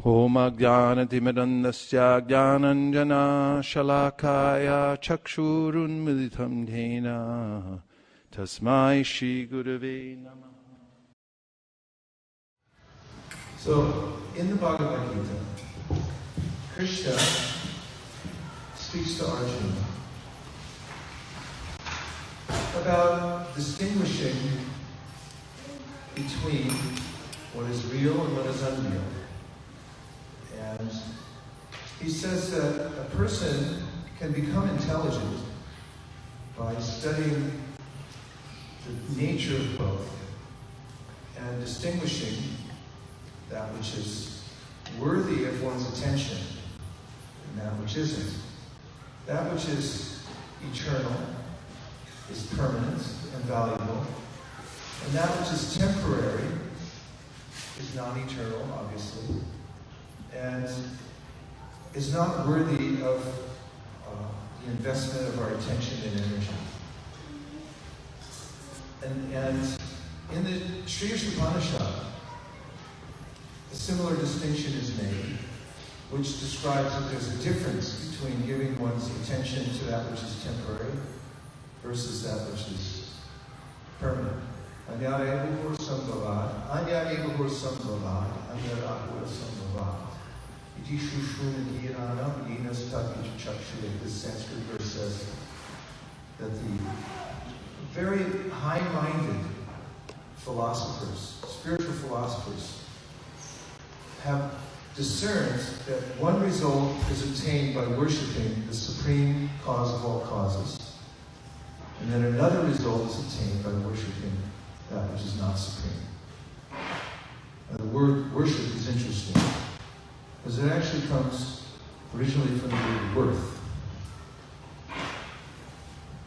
Om Ajnanatimirandasya Jnananjana Shalakaya Chakshurunmilitam Dhena Tasmai Shri Gurave Namah. So, in the Bhagavad Gita, Krishna speaks to Arjuna about distinguishing between what is real and what is unreal. And he says that a person can become intelligent by studying the nature of both and distinguishing that which is worthy of one's attention and that which isn't. That which is eternal is permanent and valuable, and that which is temporary is non-eternal, obviously, and is not worthy of the investment of our attention and energy. And in the Sri Upanishad, a similar distinction is made, which describes that there's a difference between giving one's attention to that which is temporary versus that which is permanent. Anyare bhur sambhavad, anyare bhur sambhavad, anyare bhur sambhavad. Iti shushuna giranam yenas tapicha chakshule. This Sanskrit verse says that the very high-minded philosophers, spiritual philosophers, have discerned that one result is obtained by worshipping the supreme cause of all causes, and then another result is obtained by worshipping that which is not supreme. Now, the word worship is interesting, because it actually comes originally from the word worth.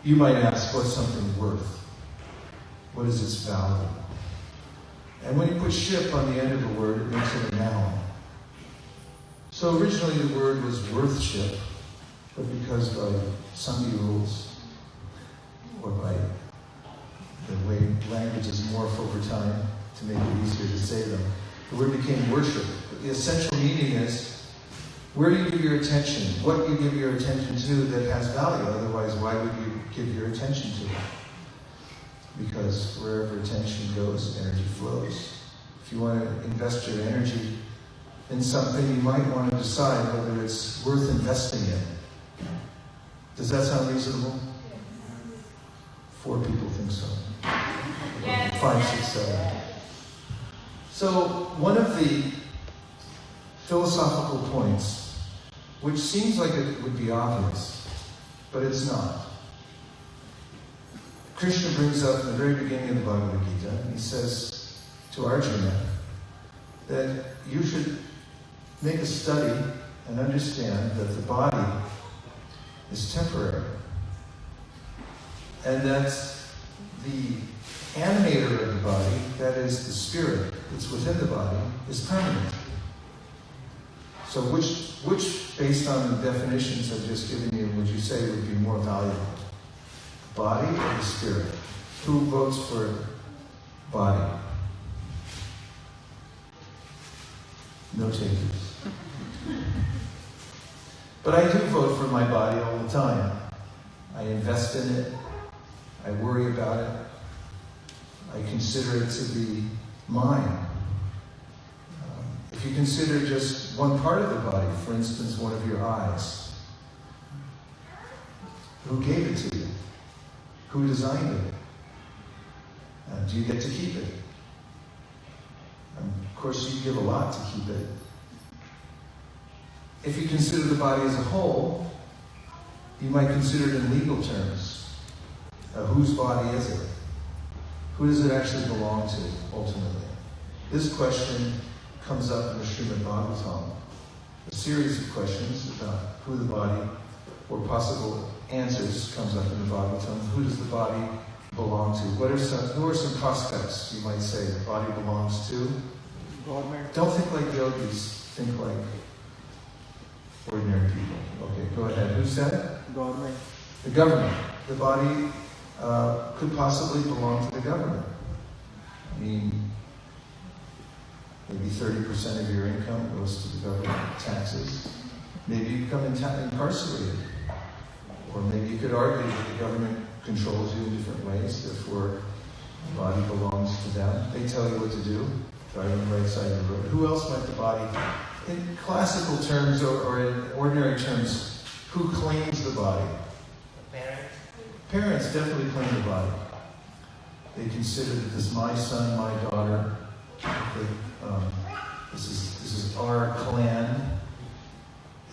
You might ask, what's something worth? What is its value? And when you put ship on the end of a word, it makes it a noun. So originally the word was worthship, but because by Sanghi rules, or by the way languages morph over time to make it easier to say them, the word became worship. But the essential meaning is, where do you give your attention? What you give your attention to that has value? Otherwise, why would you give your attention to it? Because wherever attention goes, energy flows. If you want to invest your energy in something, you might want to decide whether it's worth investing in. Does that sound reasonable? 4 people think so. 5, 6, 7. So one of the philosophical points, which seems like it would be obvious, but it's not. Krishna brings up in the very beginning of the Bhagavad Gita, he says to Arjuna that you should make a study and understand that the body is temporary, and that the animator of the body, that is the spirit that's within the body, is permanent. So which based on the definitions I've just given you, would you say would be more valuable? Body or the spirit? Who votes for body? No takers. But I do vote for my body all the time. I invest in it. I worry about it. I consider it to be mine. If you consider just one part of the body, for instance, one of your eyes, who gave it to you? Who designed it? Do you get to keep it? Of course, you give a lot to keep it. If you consider the body as a whole, you might consider it in legal terms. Whose body is it? Who does it actually belong to, ultimately? This question comes up in the Srimad Bhagavatam. A series of questions about who the body, or possible answers, comes up in the Bhagavatam. Who does the body belong to? Who are some prospects, you might say, the body belongs to? Government. Don't think like yogis, think like ordinary people. Okay, go ahead. Who said it? Government. The government. The body could possibly belong to the government. I mean, maybe 30% of your income goes to the become incarcerated. Or maybe you could argue that the government controls you in different ways, therefore the body belongs to them. They tell you what to do, drive on the right side of the road. Who else might the body, in classical terms or in ordinary terms, who claims the body? Parents. Parents definitely claim the body. They consider that this is my son, my daughter. This is our clan.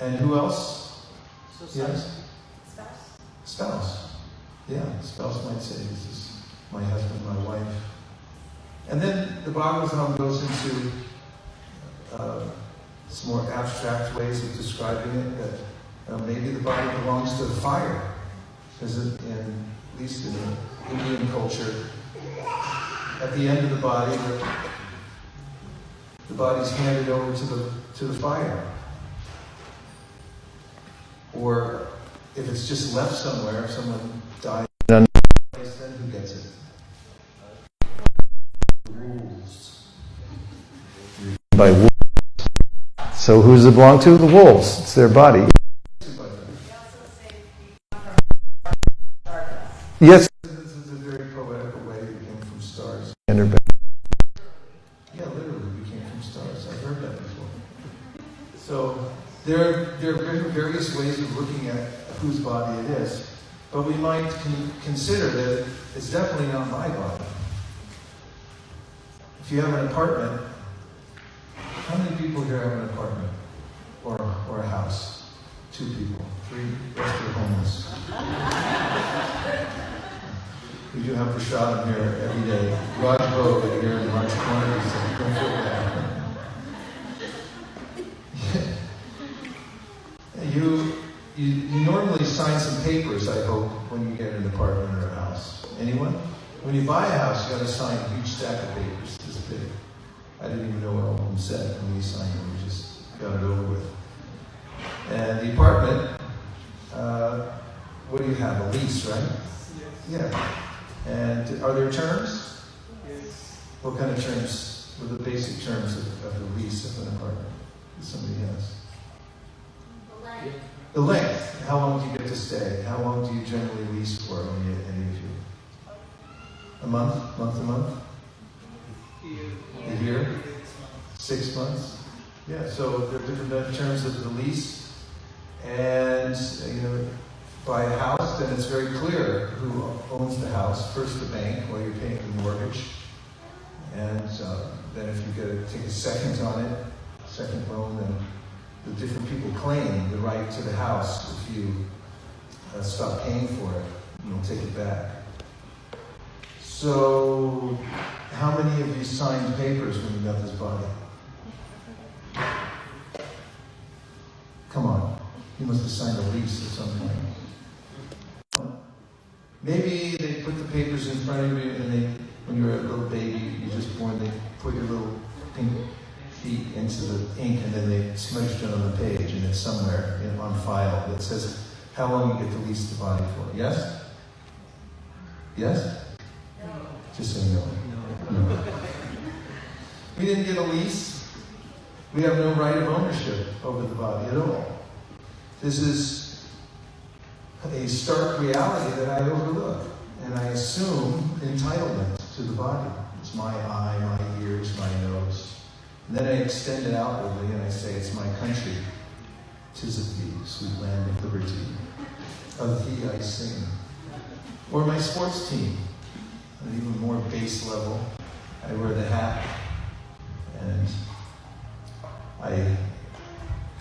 And who else? Yes? Spouse. Yeah, spouse might say, this is my husband, my wife. And then the Bhagavatam goes into some more abstract ways of describing it, that maybe the body belongs to the fire. Because at least in the Indian culture, at the end of the body, the body's handed over to the fire. Or if it's just left somewhere, if someone dies, then who gets it? The wolves. By wolves. So who does it belong to? The wolves. It's their body. Yes. This is a very poetical way. It came from stars. Yeah, literally, we came from stars. I've heard that before. So there are various ways of looking at whose body it is, but we might consider that it's definitely not my body. If you have an apartment, how many people here have an apartment or a house? 2 people, 3, the rest are homeless. We do have Prashadam here every day. Raj Bhog here in large quantities, so don't feel bad. You normally sign some papers, I hope, when you get an apartment or a house. Anyone? When you buy a house, you got to sign a huge stack of papers this big. I didn't even know what all of them said when we signed them. We just got it over with. And the apartment, what do you have? A lease, right? Yes. Yeah. And are there terms? Yes. What kind of terms? What are the basic terms of the lease of an apartment that somebody has? The length. How long do you get to stay? How long do you generally lease for, any of you? A month? Month to month? A year? 6 months? Yeah, so there are different terms of the lease. And, buy a house, then it's very clear who owns the house. First the bank, while you're paying the mortgage. And then if you take a second on it, second loan, then the different people claim the right to the house. If you stop paying for it, you'll take it back. So, how many of you signed papers when you got this body? Come on, you must have signed a lease at some point. Maybe they put the papers in front of you, and when you were a little baby, you were just born, they put your little pink feet into the ink, and then they smudged it on the page, and it's somewhere on file that says how long you get to lease the body for. Yes? Yes? No. Just say no. No. We didn't get a lease. We have no right of ownership over the body at all. This is a stark reality that I overlook, and I assume entitlement to the body. It's my eye, my ears, my nose. And then I extend it outwardly and I say, it's my country. 'Tis of thee, sweet land of liberty. Of thee I sing. Or my sports team. An even more base level. I wear the hat. And I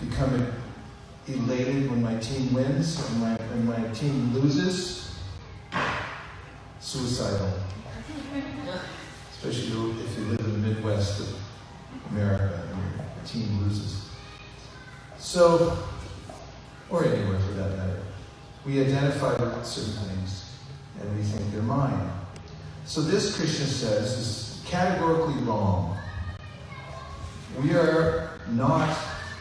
become elated when my team wins. And when my team loses, suicidal. Especially if you live in the Midwest of America and your team loses. So, or anywhere for that matter, we identify with certain things and we think they're mine. So this, Krishna says, is categorically wrong. We are not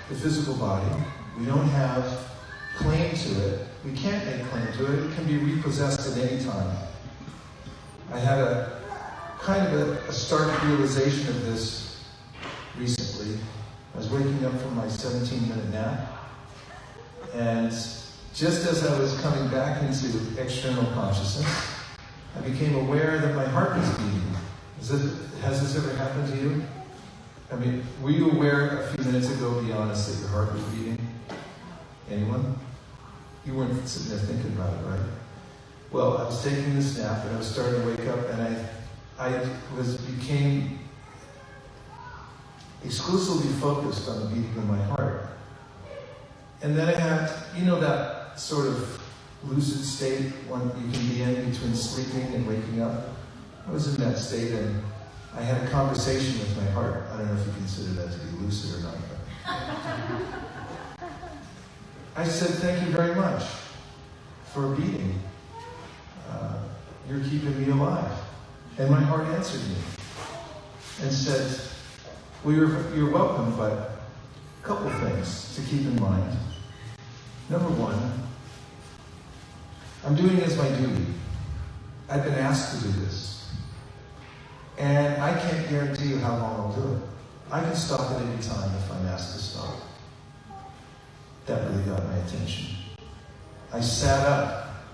the physical body. We don't have claim to it. We can't make claim to it. It can be repossessed at any time. I had a stark realization of this recently. I was waking up from my 17-minute nap, And just as I was coming back into external consciousness, I became aware that my heart was beating. Has this ever happened to you? I mean, were you aware a few minutes ago, be honest, that your heart was beating? Anyone? You weren't sitting there thinking about it, right? Well, I was taking this nap and I was starting to wake up, and I became exclusively focused on the beating of my heart. And then I had, that sort of lucid state one you can be in between sleeping and waking up. I was in that state and I had a conversation with my heart. I don't know if you consider that to be lucid or not. But I said, "Thank you very much for beating. You're keeping me alive." And my heart answered me and said, "Well, you're welcome, but a couple things to keep in mind. Number one, I'm doing it as my duty. I've been asked to do this. And I can't guarantee you how long I'll do it. I can stop at any time if I'm asked to stop." That really got my attention. I sat up,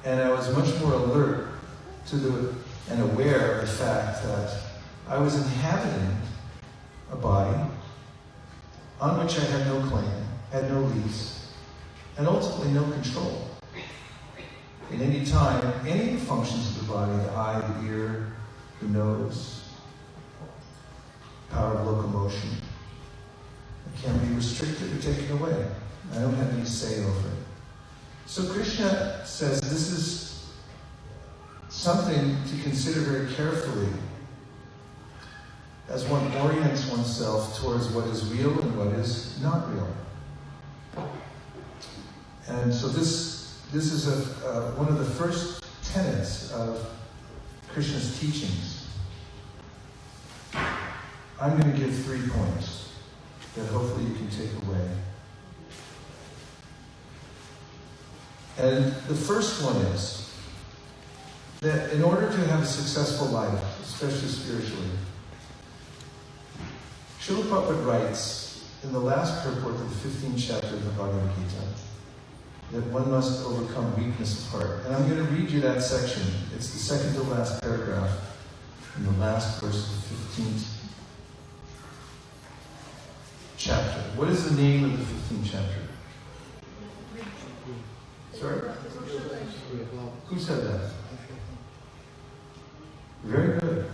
and I was much more alert and aware of the fact that I was inhabiting a body on which I had no claim, had no lease, and ultimately no control. At any time, any functions of the body, the eye, the ear, the nose, power of locomotion, it can't be restricted or taken away. I don't have any say over it. So Krishna says this is something to consider very carefully as one orients oneself towards what is real and what is not real. And so this is one of the first tenets of Krishna's teachings. I'm going to give 3 points that hopefully you can take away. And the first one is that in order to have a successful life, especially spiritually, Srila Prabhupada writes in the last purport of the 15th chapter of the Bhagavad Gita that one must overcome weakness of heart. And I'm going to read you that section. It's the second to last paragraph in the last verse of the 15th chapter. What is the name of the 15th chapter? Sorry? Who said that? Very good.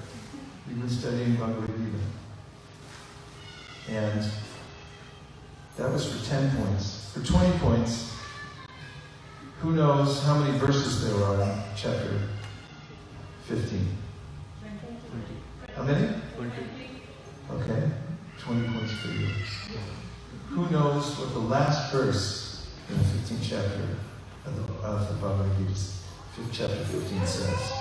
You've been studying Bhagavad Gita. And that was for 10 points. For 20 points, who knows how many verses there are in chapter 15? 20. How many? 20. Okay. 20 points for you. Who knows what the last verse in the 15th chapter of the Bhagavad Gita, chapter 15 says?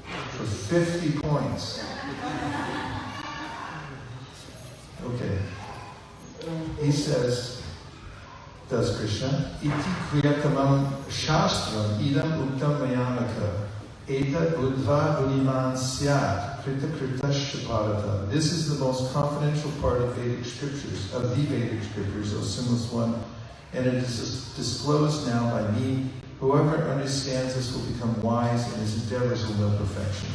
For 50 points. Okay. He says, does Krishna, Iti kriyatamam shastram idam uktam mayamaka eta buddha buddhiman syat krita krita shaparata. This is the most confidential part of Vedic scriptures, of the Vedic scriptures, O sinless one, and it is disclosed now by me. Whoever understands this will become wise, and his endeavors will know perfection.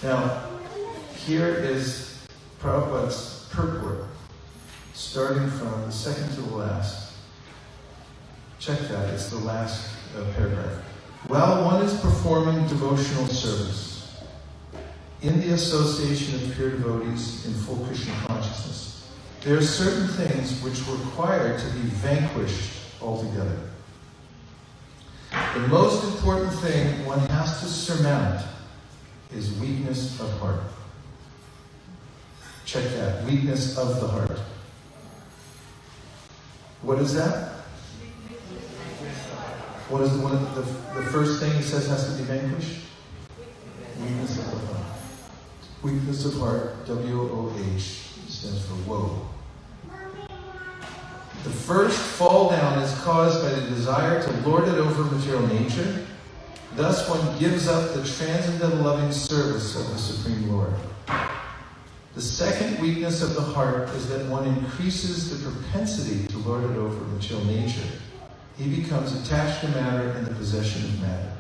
Now, here is Prabhupada's purport, starting from the second to the last. Check that, it's the last paragraph. While one is performing devotional service in the association of pure devotees in full Krishna consciousness, there are certain things which require to be vanquished altogether. The most important thing one has to surmount is weakness of heart. Check that, weakness of the heart. What is that? What is the first thing he says has to be vanquished? Weakness of the heart. Weakness of heart, W-O-H, stands for woe. The first fall down is caused by the desire to lord it over material nature. Thus one gives up the transcendental loving service of the Supreme Lord. The second weakness of the heart is that one increases the propensity to lord it over material nature. He becomes attached to matter and the possession of matter.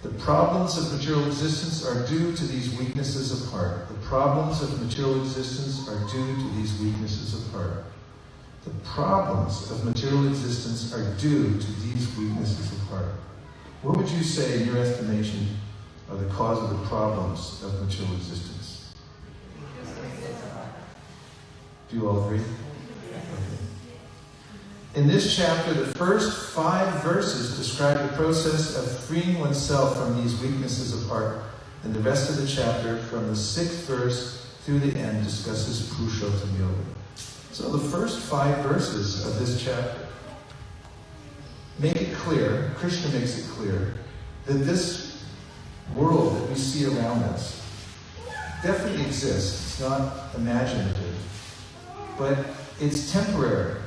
The problems of material existence are due to these weaknesses of heart. The problems of material existence are due to these weaknesses of heart. The problems of material existence are due to these weaknesses of heart. What would you say, in your estimation, are the cause of the problems of material existence? Do you all agree? Okay. In this chapter, the first 5 verses describe the process of freeing oneself from these weaknesses of heart, and the rest of the chapter, from the 6th verse through the end, discusses Purushottam Yoga. So the first 5 verses of this chapter make it clear, Krishna makes it clear, that this world that we see around us definitely exists. It's not imaginative, but it's temporary.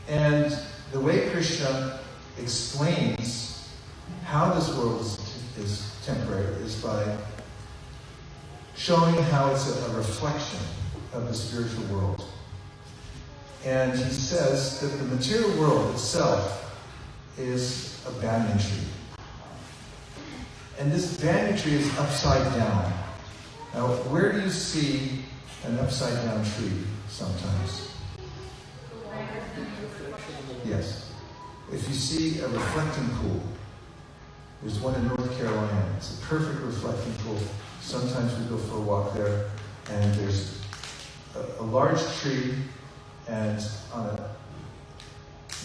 And the way Krishna explains how this world is temporary is by showing how it's a reflection of the spiritual world. And he says that the material world itself is a banyan tree. And this banyan tree is upside down. Now, where do you see an upside down tree sometimes? Yes. If you see a reflecting pool, there's one in North Carolina. It's a perfect reflecting pool. Sometimes we go for a walk there, and there's a large tree, and on a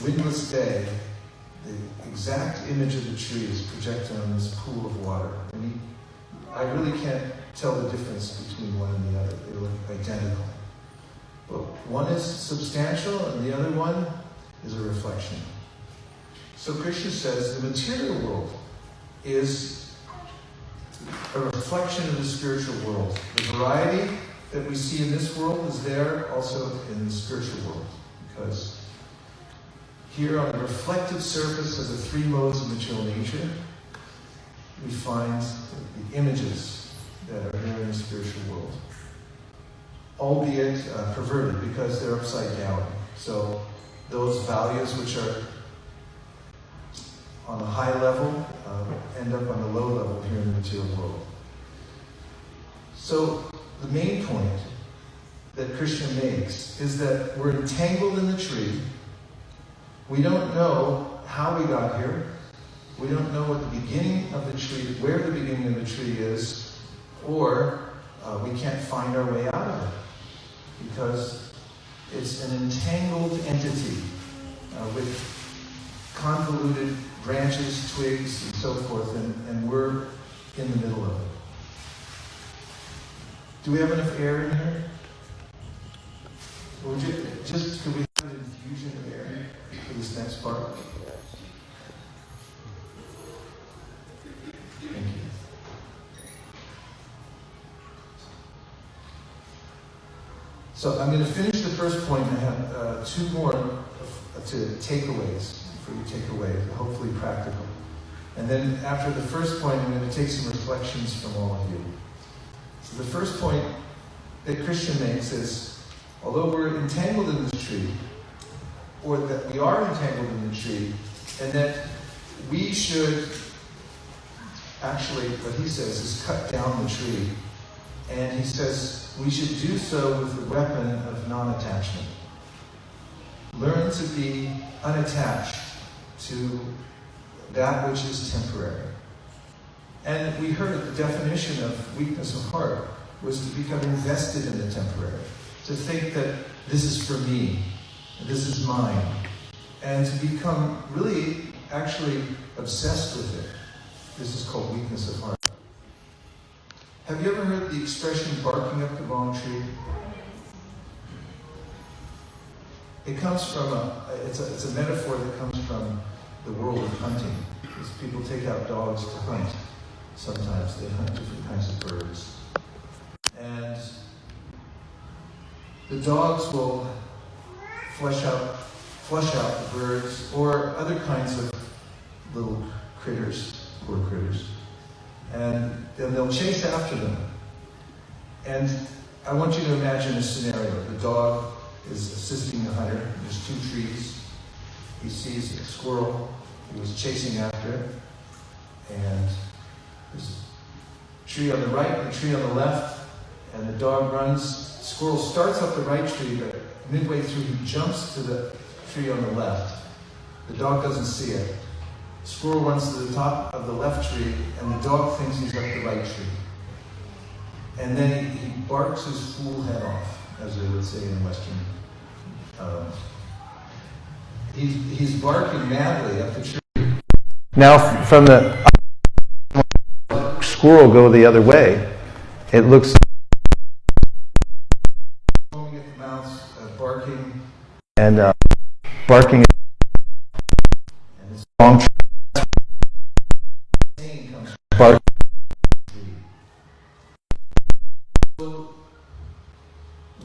windless day, the exact image of the tree is projected on this pool of water. And I really can't tell the difference between one and the other. They look identical. But one is substantial, and the other one is a reflection. So Krishna says the material world is a reflection of the spiritual world. The variety that we see in this world is there also in the spiritual world, because here on the reflective surface of the 3 modes of material nature, we find the images that are there in the spiritual world, albeit perverted because they're upside down. So those values which are on a high level end up on the low level here in the material world. So the main point that Krishna makes is that we're entangled in the tree. We don't know how we got here. We don't know what the beginning of the tree, where the beginning of the tree is, or we can't find our way out of it, because it's an entangled entity with convoluted branches, twigs, and so forth, and we're in the middle of it. Do we have enough air in here? Or could we have an infusion of air for this next part? Thank you. So I'm going to finish the first point. I have 2 more takeaways for you to take away, hopefully practical. And then after the first point, I'm going to take some reflections from all of you. So the first point that Krishna makes is, although we're entangled in this tree, or that we are entangled in the tree, and that we should actually, what he says is cut down the tree. And he says we should do so with the weapon of non-attachment. Learn to be unattached to that which is temporary. And we heard the definition of weakness of heart was to become invested in the temporary. To think that this is for me, this is mine. And to become really, actually obsessed with it. This is called weakness of heart. Have you ever heard the expression barking up the wrong tree? It comes from it's a metaphor that comes from the world of hunting. Because people take out dogs to hunt. Sometimes they hunt different kinds of birds. And the dogs will flush out the birds or other kinds of little critters, poor critters. And then they'll chase after them. And I want you to imagine a scenario. The dog is assisting the hunter. There's 2 trees. He sees a squirrel. He was chasing after it. And there's a tree on the right and a tree on the left. And the dog runs. Squirrel starts up the right tree, but midway through he jumps to the tree on the left. The dog doesn't see it. Squirrel runs to the top of the left tree, and the dog thinks he's up the right tree. And then he barks his fool head off, as they would say in Western. He's barking madly up the tree. Now, from the squirrel go the other way, it looks foaming at the mouth, barking, and barking. and this Long pain comes from bark. the tree. So,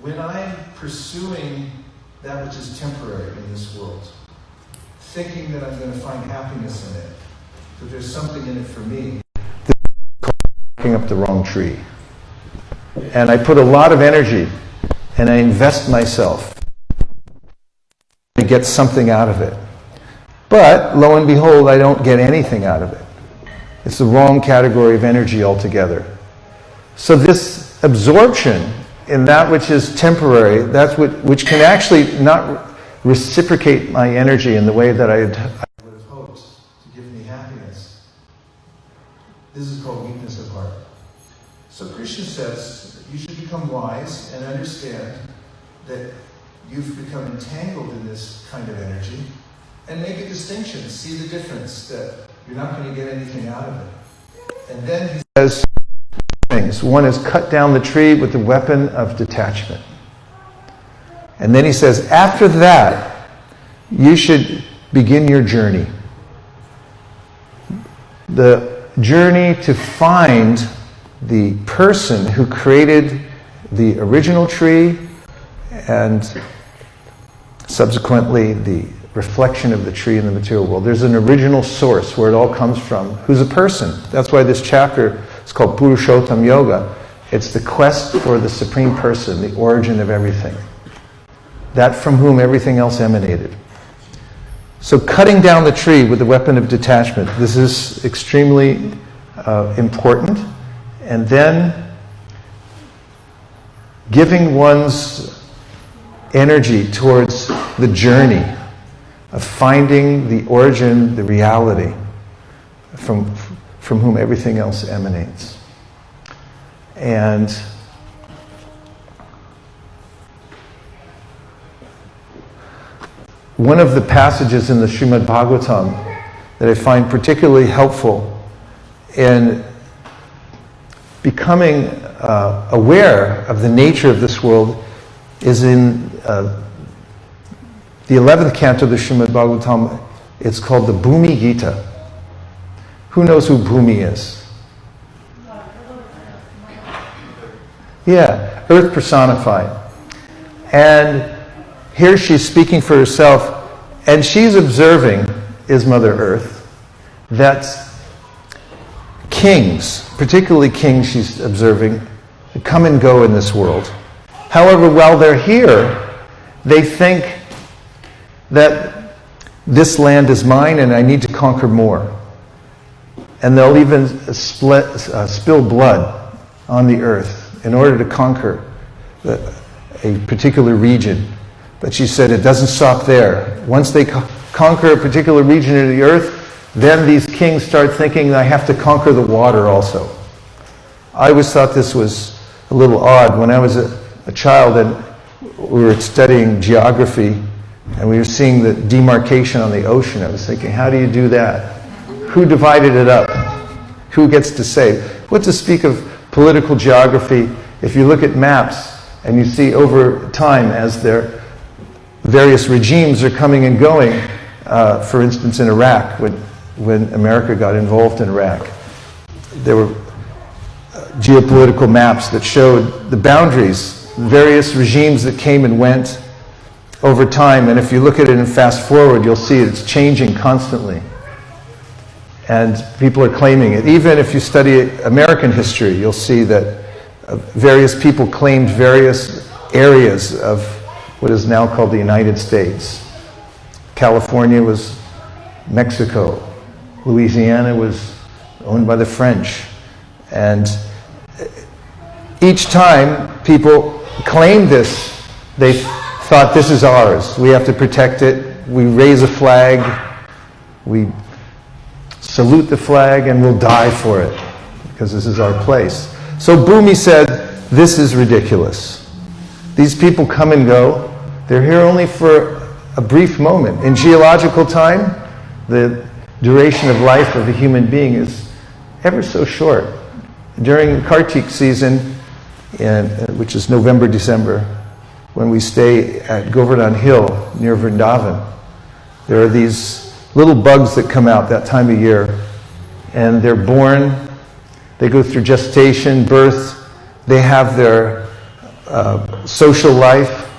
when I'm pursuing that which is temporary in this world, thinking that I'm going to find happiness in it, that there's something in it for me, Barking up the wrong tree. And I put a lot of energy and I invest myself to get something out of it. But lo and behold, I don't get anything out of it. It's the wrong category of energy altogether. So this absorption in that which is temporary, that's which can actually not reciprocate my energy in the way that I would have hoped to give me happiness. This is called weakness of heart. So Krishna says you should become wise and understand that you've become entangled in this kind of energy and make a distinction, see the difference, that you're not going to get anything out of it. And then he says things. One is cut down the tree with the weapon of detachment. And then he says, after that, you should begin your journey. The journey to find the person who created the original tree and subsequently the reflection of the tree in the material world. There's an original source where it all comes from, who's a person. That's why this chapter is called Purushottam Yoga. It's the quest for the Supreme Person, the origin of everything. That from whom everything else emanated. So cutting down the tree with the weapon of detachment, this is extremely important. And then giving one's energy towards the journey of finding the origin, the reality from whom everything else emanates. And one of the passages in the Srimad Bhagavatam that I find particularly helpful in becoming aware of the nature of this world is in the 11th canto of the Srimad Bhagavatam. It's called the Bhumi Gita. Who knows who Bhumi is? Yeah, earth personified. And here she's speaking for herself, and she's observing, is Mother Earth, that kings, particularly kings she's observing, come and go in this world. However, while they're here, they think that this land is mine and I need to conquer more. And they'll even spill blood on the earth in order to conquer a particular region. But she said it doesn't stop there. Once they conquer a particular region of the earth, then these kings start thinking, I have to conquer the water also. I always thought this was a little odd. When I was a child and we were studying geography and we were seeing the demarcation on the ocean, I was thinking, how do you do that? Who divided it up? Who gets to say? What to speak of political geography, if you look at maps and you see over time as their various regimes are coming and going, for instance in Iraq, when America got involved in Iraq, there were geopolitical maps that showed the boundaries, various regimes that came and went over time, and if you look at it and fast forward, you'll see it's changing constantly. And people are claiming it. Even if you study American history, you'll see that various people claimed various areas of what is now called the United States. California was Mexico. Louisiana was owned by the French. And each time people claimed this, they thought, this is ours. We have to protect it. We raise a flag. We salute the flag, and we'll die for it because this is our place. So Bhumi said, this is ridiculous. These people come and go. They're here only for a brief moment. In geological time, the duration of life of a human being is ever so short. During the Kartik season, which is November, December, when we stay at Govardhan Hill near Vrindavan, there are these little bugs that come out that time of year, and they're born, they go through gestation, birth, they have their social life,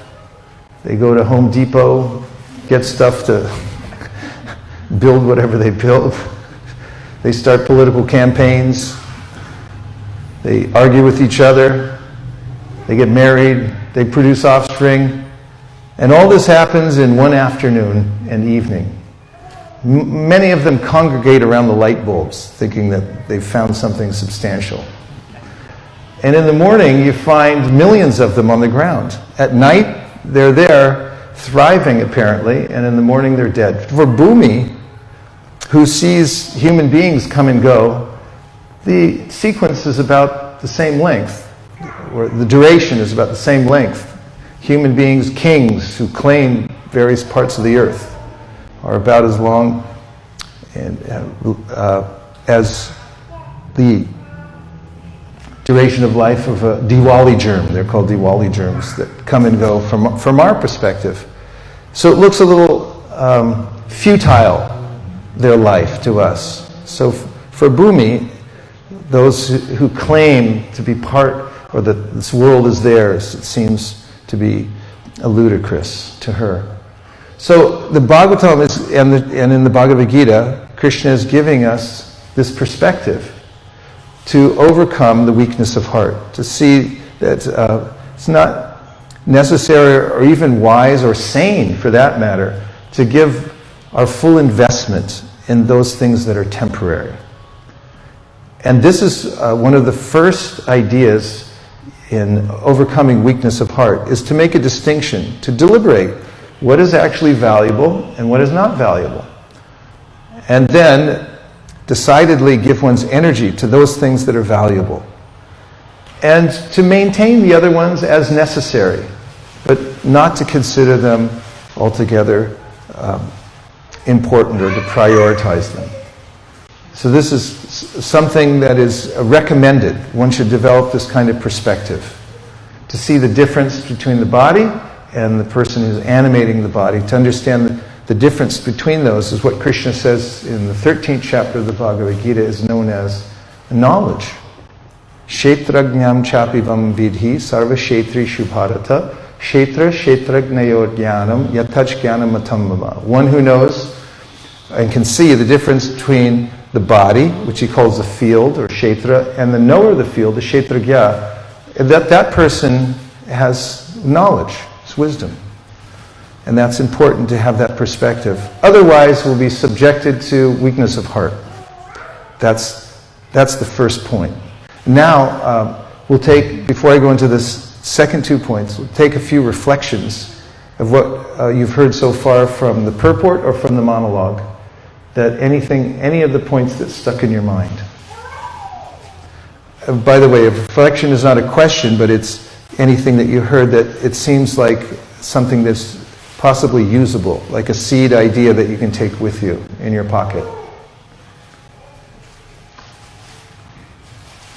they go to Home Depot, get stuff to build whatever they build, they start political campaigns, they argue with each other, they get married, they produce offspring, and all this happens in one afternoon and evening. Many of them congregate around the light bulbs, thinking that they've found something substantial. And in the morning, you find millions of them on the ground. At night, they're there, thriving apparently, and in the morning they're dead. For Bhumi, who sees human beings come and go, the sequence is about the same length, or the duration is about the same length. Human beings, kings who claim various parts of the earth, are about as long as the duration of life of a Diwali germ. They're called Diwali germs that come and go from our perspective. So it looks a little futile, their life to us. So for Bhumi, those who claim to be part, or that this world is theirs, it seems to be ludicrous to her. So the Bhagavatam is, and in the Bhagavad Gita, Krishna is giving us this perspective to overcome the weakness of heart, to see that it's not necessary or even wise or sane, for that matter, to give our full investment in those things that are temporary. And this is one of the first ideas in overcoming weakness of heart, is to make a distinction, to deliberate what is actually valuable and what is not valuable. And then decidedly give one's energy to those things that are valuable. And to maintain the other ones as necessary, but not to consider them altogether important or to prioritize them. So this is something that is recommended. One should develop this kind of perspective, to see the difference between the body and the person who's animating the body, to understand the difference between those is what Krishna says in the 13th chapter of the Bhagavad Gita is known as knowledge. Kshetrajnam chapivam vidhi sarva kshetrishu bharata kshetra kshetrajnayor jnanam yatach jnanam matam mama. One who knows and can see the difference between the body, which he calls the field, or kshetra, and the knower of the field, the kshetrajya, that person has knowledge, it's wisdom. And that's important to have that perspective. Otherwise, we'll be subjected to weakness of heart. That's the first point. Now, we'll take, before I go into this second 2 points, we'll take a few reflections of what you've heard so far from the purport or from the monologue. That any of the points that stuck in your mind. By the way, a reflection is not a question, but it's anything that you heard that it seems like something that's possibly usable, like a seed idea that you can take with you in your pocket.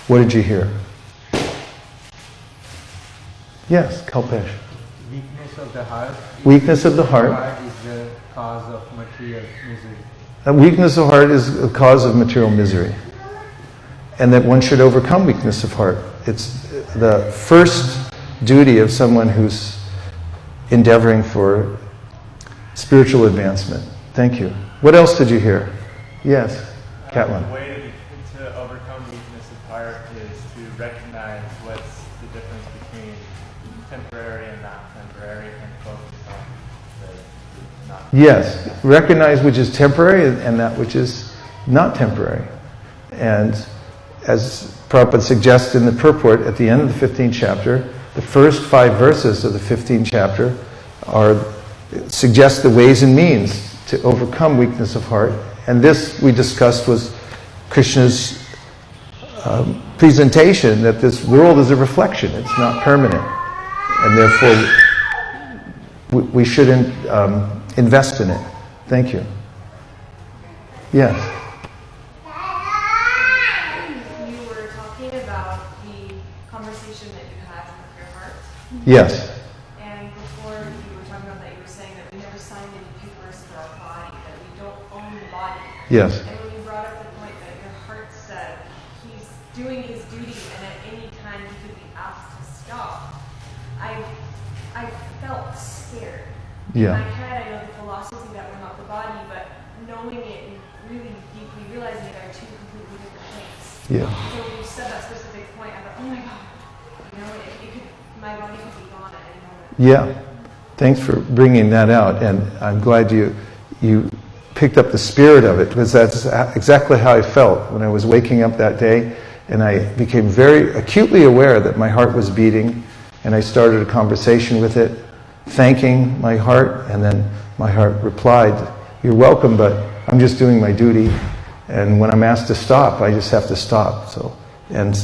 What did you hear? Yes, Kalpesh. Weakness of the heart. Weakness of the heart is the cause of material misery. Weakness of heart is a cause of material misery. And that one should overcome weakness of heart. It's the first duty of someone who's endeavoring for spiritual advancement. Thank you. What else did you hear? Yes, Catlin. The way to overcome weakness of heart is to recognize what's Yes, recognize which is temporary and that which is not temporary. And as Prabhupada suggests in the purport at the end of the 15th chapter, the first 5 verses of the 15th chapter suggest the ways and means to overcome weakness of heart. And this, we discussed, was Krishna's presentation that this world is a reflection, it's not permanent. And therefore, we shouldn't invest in it. Thank you. Yes? You were talking about the conversation that you had with your heart. Yes. And before you were talking about that, you were saying that we never signed any papers for our body, that we don't own the body. Yes. And when you brought up the point that your heart said he's doing his duty and at any time he could be asked to stop, I felt scared. Yeah. In my head, I know the philosophy that we're not the body, but knowing it and really deeply realizing it are two completely different things. Yeah. So when you said that specific point, I thought, oh my God, you know, it could, my body could be gone at any moment. Yeah. Thanks for bringing that out, and I'm glad you picked up the spirit of it, because that's exactly how I felt when I was waking up that day, and I became very acutely aware that my heart was beating, and I started a conversation with it, thanking my heart, and then my heart replied, "You're welcome, but I'm just doing my duty, and when I'm asked to stop, I just have to stop." So, and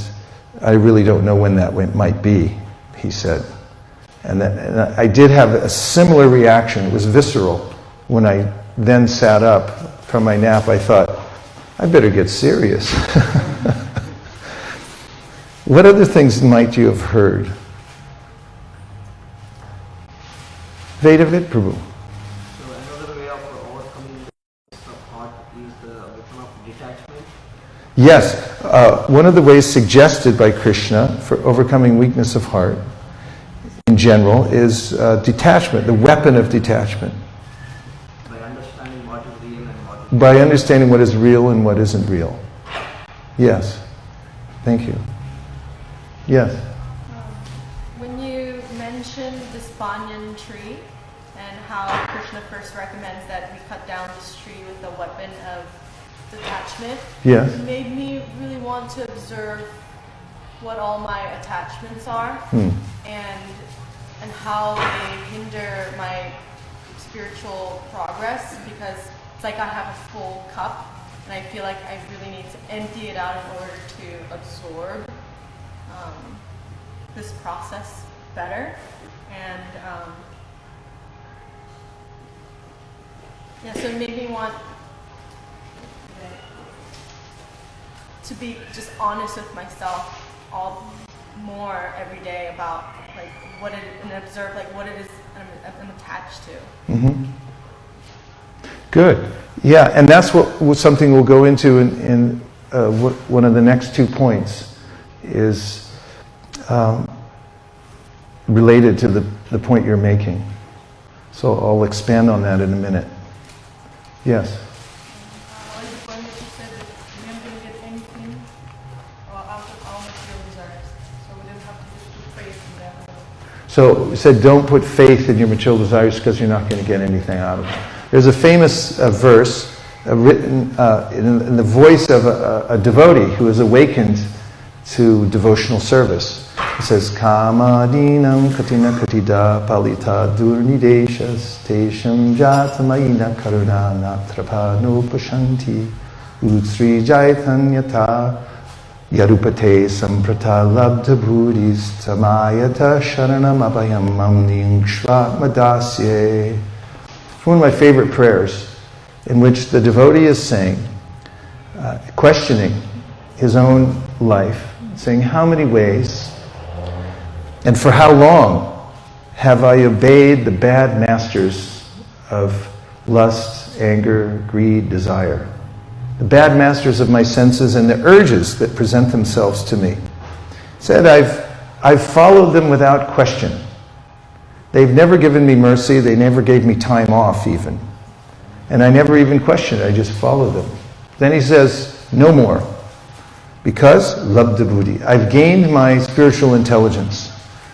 I really don't know when that might be, he said. And I did have a similar reaction. It was visceral. When I then sat up from my nap, I thought, I better get serious. What other things might you have heard? Vedavid Prabhu. So another way of overcoming the heart is the wisdom of detachment. Yes, one of the ways suggested by Krishna for overcoming weakness of heart in general is detachment, the weapon of detachment. By understanding what is real and what is By understanding what is real and what isn't real. Yes. Thank you. Yes. When you mentioned this banyan tree and how Krishna first recommends that we cut down this tree with a weapon of detachment, Yes. it made me really want to observe what all my attachments are and how they hinder my spiritual progress, because it's like I have a full cup and I feel like I really need to empty it out in order to absorb this process better. And so it made me want to be just honest with myself all more every day about like what it, and observe like what it is I'm attached to. Mm-hmm. Good. Yeah, and that's what something we'll go into in one of the next 2 points is related to the point you're making. So I'll expand on that in a minute. Yes. Like the point that you said that we aren't going to get anything out of our material desires, so we don't have to just put faith in that. So we said don't put faith in your material desires because you're not going to get anything out of them. There's a famous verse written in the voice of a devotee who is awakened to devotional service. It says, Kamadinam katina katida palita durnideshas tesham jatamaina karuna natrapa nupashanti utsri jaitanyata yarupate samprata labdha buddhis tamayata sharanam abhayam mamning shva madasye. It's one of my favorite prayers in which the devotee is saying, questioning his own life, saying, how many ways and for how long have I obeyed the bad masters of lust, anger, greed, desire? The bad masters of my senses and the urges that present themselves to me. Said, I've followed them without question. They've never given me mercy, they never gave me time off even. And I never even questioned, I just followed them. Then he says, no more. Because, labdha buddhi, I've gained my spiritual intelligence.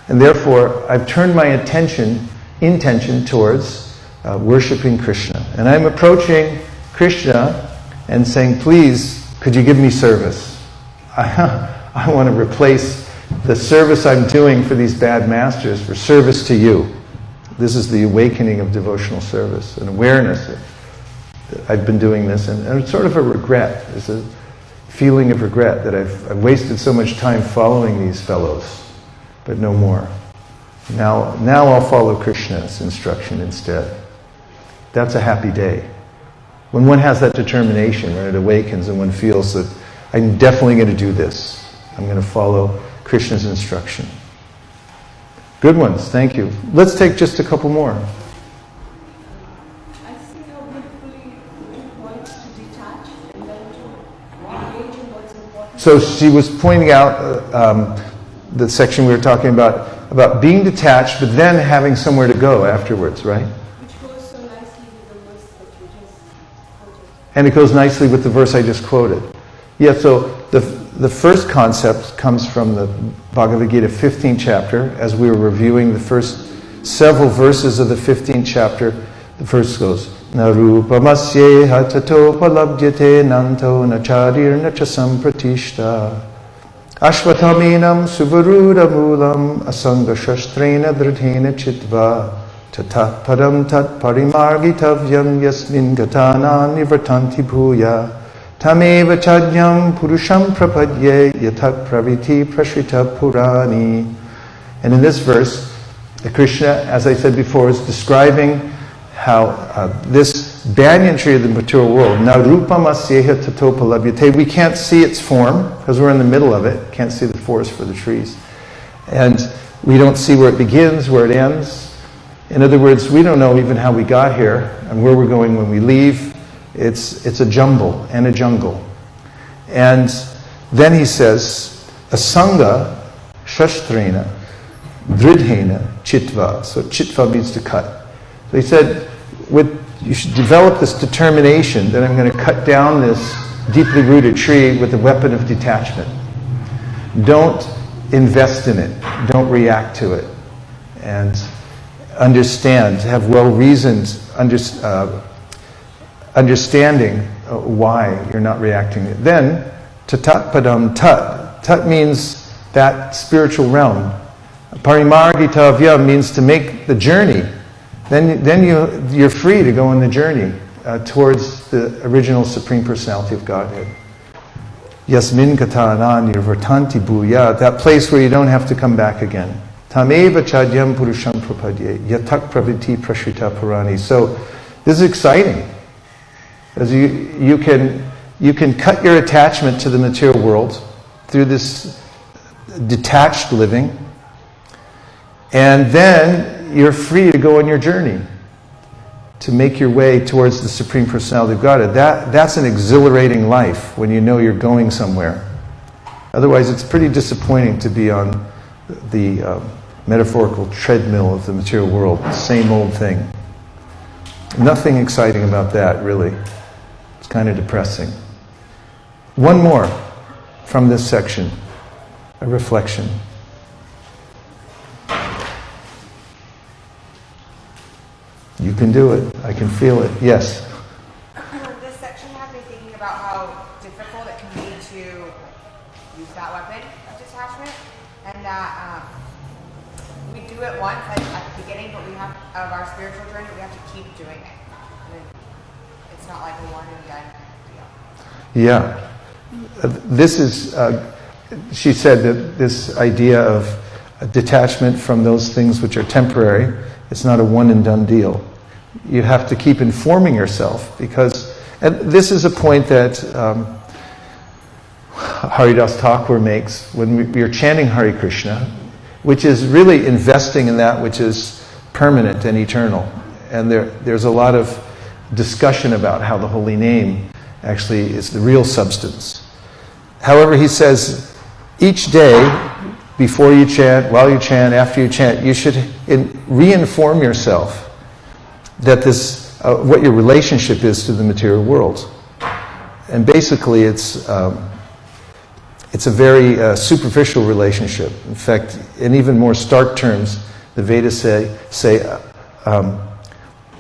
And therefore, I've turned my intention towards worshipping Krishna. And I'm approaching Krishna and saying, please, could you give me service? I want to replace the service I'm doing for these bad masters for service to you. This is the awakening of devotional service, an awareness that I've been doing this, and it's sort of a regret. It's a feeling of regret that I've wasted so much time following these fellows, but no more. Now I'll follow Krishna's instruction instead. That's a happy day. When one has that determination, when it awakens and one feels that I'm definitely going to do this. I'm going to follow Krishna's instruction. Good ones, thank you. Let's take just a couple more. I see how beautifully it points to detach and then to engage in what's important. So she was pointing out the section we were talking about being detached, but then having somewhere to go afterwards, right? Which goes so nicely with the verse that you just quoted. And it goes nicely with the verse I just quoted. Yeah, so the first concept comes from the Bhagavad Gita 15th chapter. As we were reviewing the first several verses of the 15th chapter, the first goes, Na rupamasyeha tato palabdyate nanto nacharir nacha sampratishta ashvataminam suvaruda mulam asanga shastrena dridhena chitva tata padam tat parimargitavyam yasmin gatana nivartanti bhuya Tameva chajyam purusham prapadye yatak praviti prashrita purani. And in this verse, Krishna, as I said before, is describing how this banyan tree of the material world, na rupam asyeha tato palabhyate, we can't see its form because we're in the middle of it, can't see the forest for the trees. And we don't see where it begins, where it ends. In other words, we don't know even how we got here and where we're going when we leave. It's a jumble and a jungle. And then he says, asanga shastrena dridhena chitva. So chitva means to cut. So he said, you should develop this determination that I'm going to cut down this deeply rooted tree with the weapon of detachment. Don't invest in it. Don't react to it. And understand, have well-reasoned understanding why you're not reacting. Then, tatat padam tat. Tat means that spiritual realm. Parimargitavya means to make the journey. Then you're free to go on the journey towards the original Supreme Personality of Godhead. Yasmin katana nirvartanti bhuya, that place where you don't have to come back again. Tameva chadyam purusham prapadye yatak praviti prashrita purani. So this is exciting. As you can cut your attachment to the material world through this detached living, and then you're free to go on your journey to make your way towards the Supreme Personality of Godhead. That's an exhilarating life when you know you're going somewhere. Otherwise, it's pretty disappointing to be on the metaphorical treadmill of the material world, same old thing. Nothing exciting about that, really. It's kind of depressing. One more from this section, a reflection. You can do it. I can feel it. Yes? This section had me thinking about how difficult it can be to use that weapon of detachment, and that we do it once at the beginning, but we have of our spiritual journey, we have to keep doing it. It's not like a one and done deal. Yeah. This is, she said that this idea of detachment from those things which are temporary, it's not a one and done deal. You have to keep informing yourself because, and this is a point that Haridas Thakur makes when we are chanting Hare Krishna, which is really investing in that which is permanent and eternal. And there's a lot of discussion about how the holy name actually is the real substance. However, he says each day, before you chant, while you chant, after you chant, you should re-inform yourself that this, what your relationship is to the material world. And basically it's a very superficial relationship. In fact, in even more stark terms, the Vedas say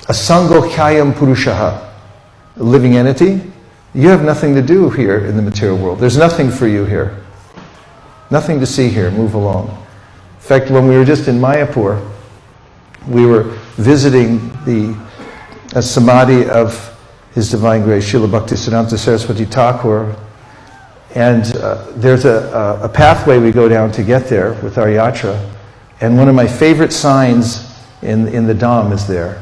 asango khyayam purushaha, a living entity, you have nothing to do here in the material world. There's nothing for you here. Nothing to see here. Move along. In fact, when we were just in Mayapur, we were visiting the samadhi of His Divine Grace, Srila Bhaktisiddhanta Saraswati Thakur, and there's a pathway we go down to get there with our yatra, and one of my favorite signs in the Dham is there.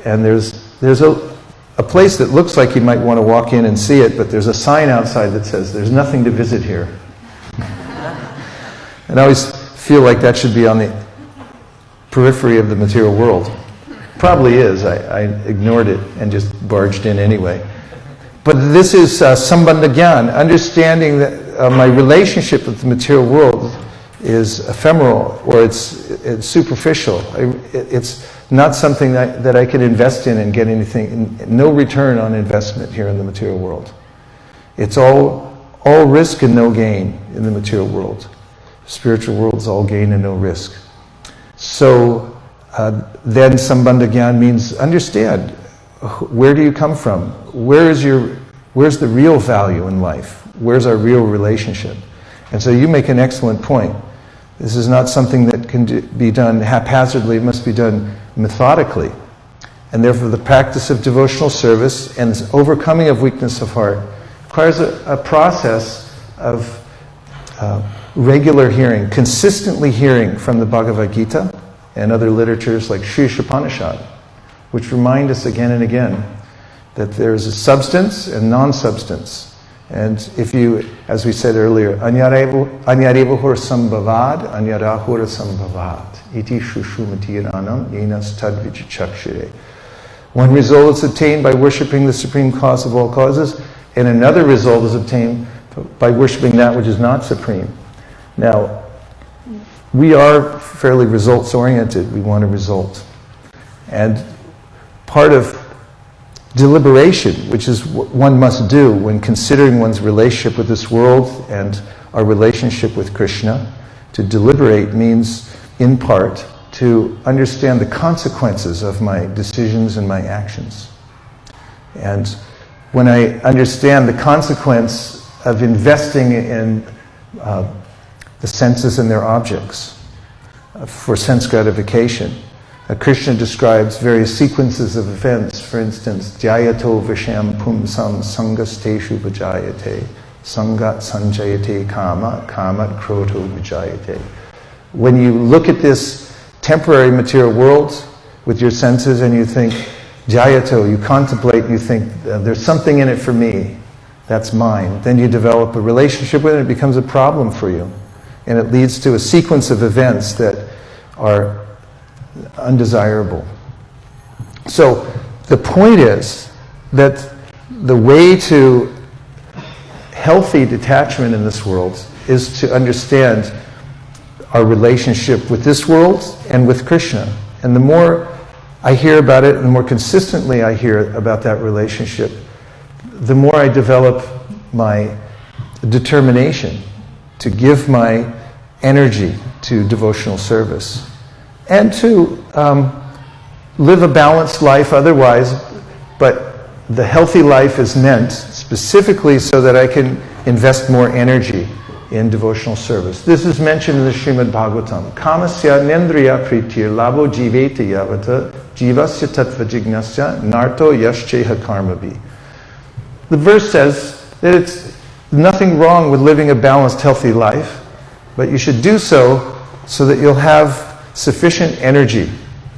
And there's a place that looks like you might want to walk in and see it, but there's a sign outside that says, "There's nothing to visit here." And I always feel like that should be on the periphery of the material world. Probably is. I ignored it and just barged in anyway. But this is sambandha gyan, understanding that my relationship with the material world is ephemeral, or it's superficial. It's not something that I can invest in and get anything, no return on investment here in the material world. It's all risk and no gain in the material world. Spiritual world is all gain and no risk. So then sambandha gyan means understand, where do you come from? Where's the real value in life? Where's our real relationship? And so you make an excellent point. This is not something that can be done haphazardly. It must be done methodically. And therefore the practice of devotional service and this overcoming of weakness of heart requires a process of regular hearing, consistently hearing from the Bhagavad Gita and other literatures like Sri Upanishad, which remind us again and again that there's a substance and non-substance. And if you, as we said earlier, anyarevahur sambhavad, anyarahur sambhavat, iti shushumatiranam yenas tadvichakshire. One result is obtained by worshipping the supreme cause of all causes, and another result is obtained by worshipping that which is not supreme. Now, we are fairly results-oriented. We want a result. And part of deliberation, which is what one must do when considering one's relationship with this world and our relationship with Krishna, to deliberate means, in part, to understand the consequences of my decisions and my actions. And when I understand the consequence of investing in the senses and their objects for sense gratification, Krishna describes various sequences of events. For instance, Dhyayato Visham Pumsam Sangasteshu Vijayate, Sangat Sanjayate Kama, Kamat Kroto Vijayate. When you look at this temporary material world with your senses and you think, Dhyayato, you contemplate, you think, there's something in it for me, that's mine. Then you develop a relationship with it, it becomes a problem for you. And it leads to a sequence of events that are undesirable. So the point is that the way to healthy detachment in this world is to understand our relationship with this world and with Krishna. And the more I hear about it and the more consistently I hear about that relationship, the more I develop my determination to give my energy to devotional service and to live a balanced life otherwise, but the healthy life is meant specifically so that I can invest more energy in devotional service. This is mentioned in the Srimad Bhagavatam. Kamasya nendriya pritir labo jiveta yavata jivasya tattva jignasya narto yashcheha karmabi. The verse says that it's nothing wrong with living a balanced, healthy life, but you should do so that you'll have sufficient energy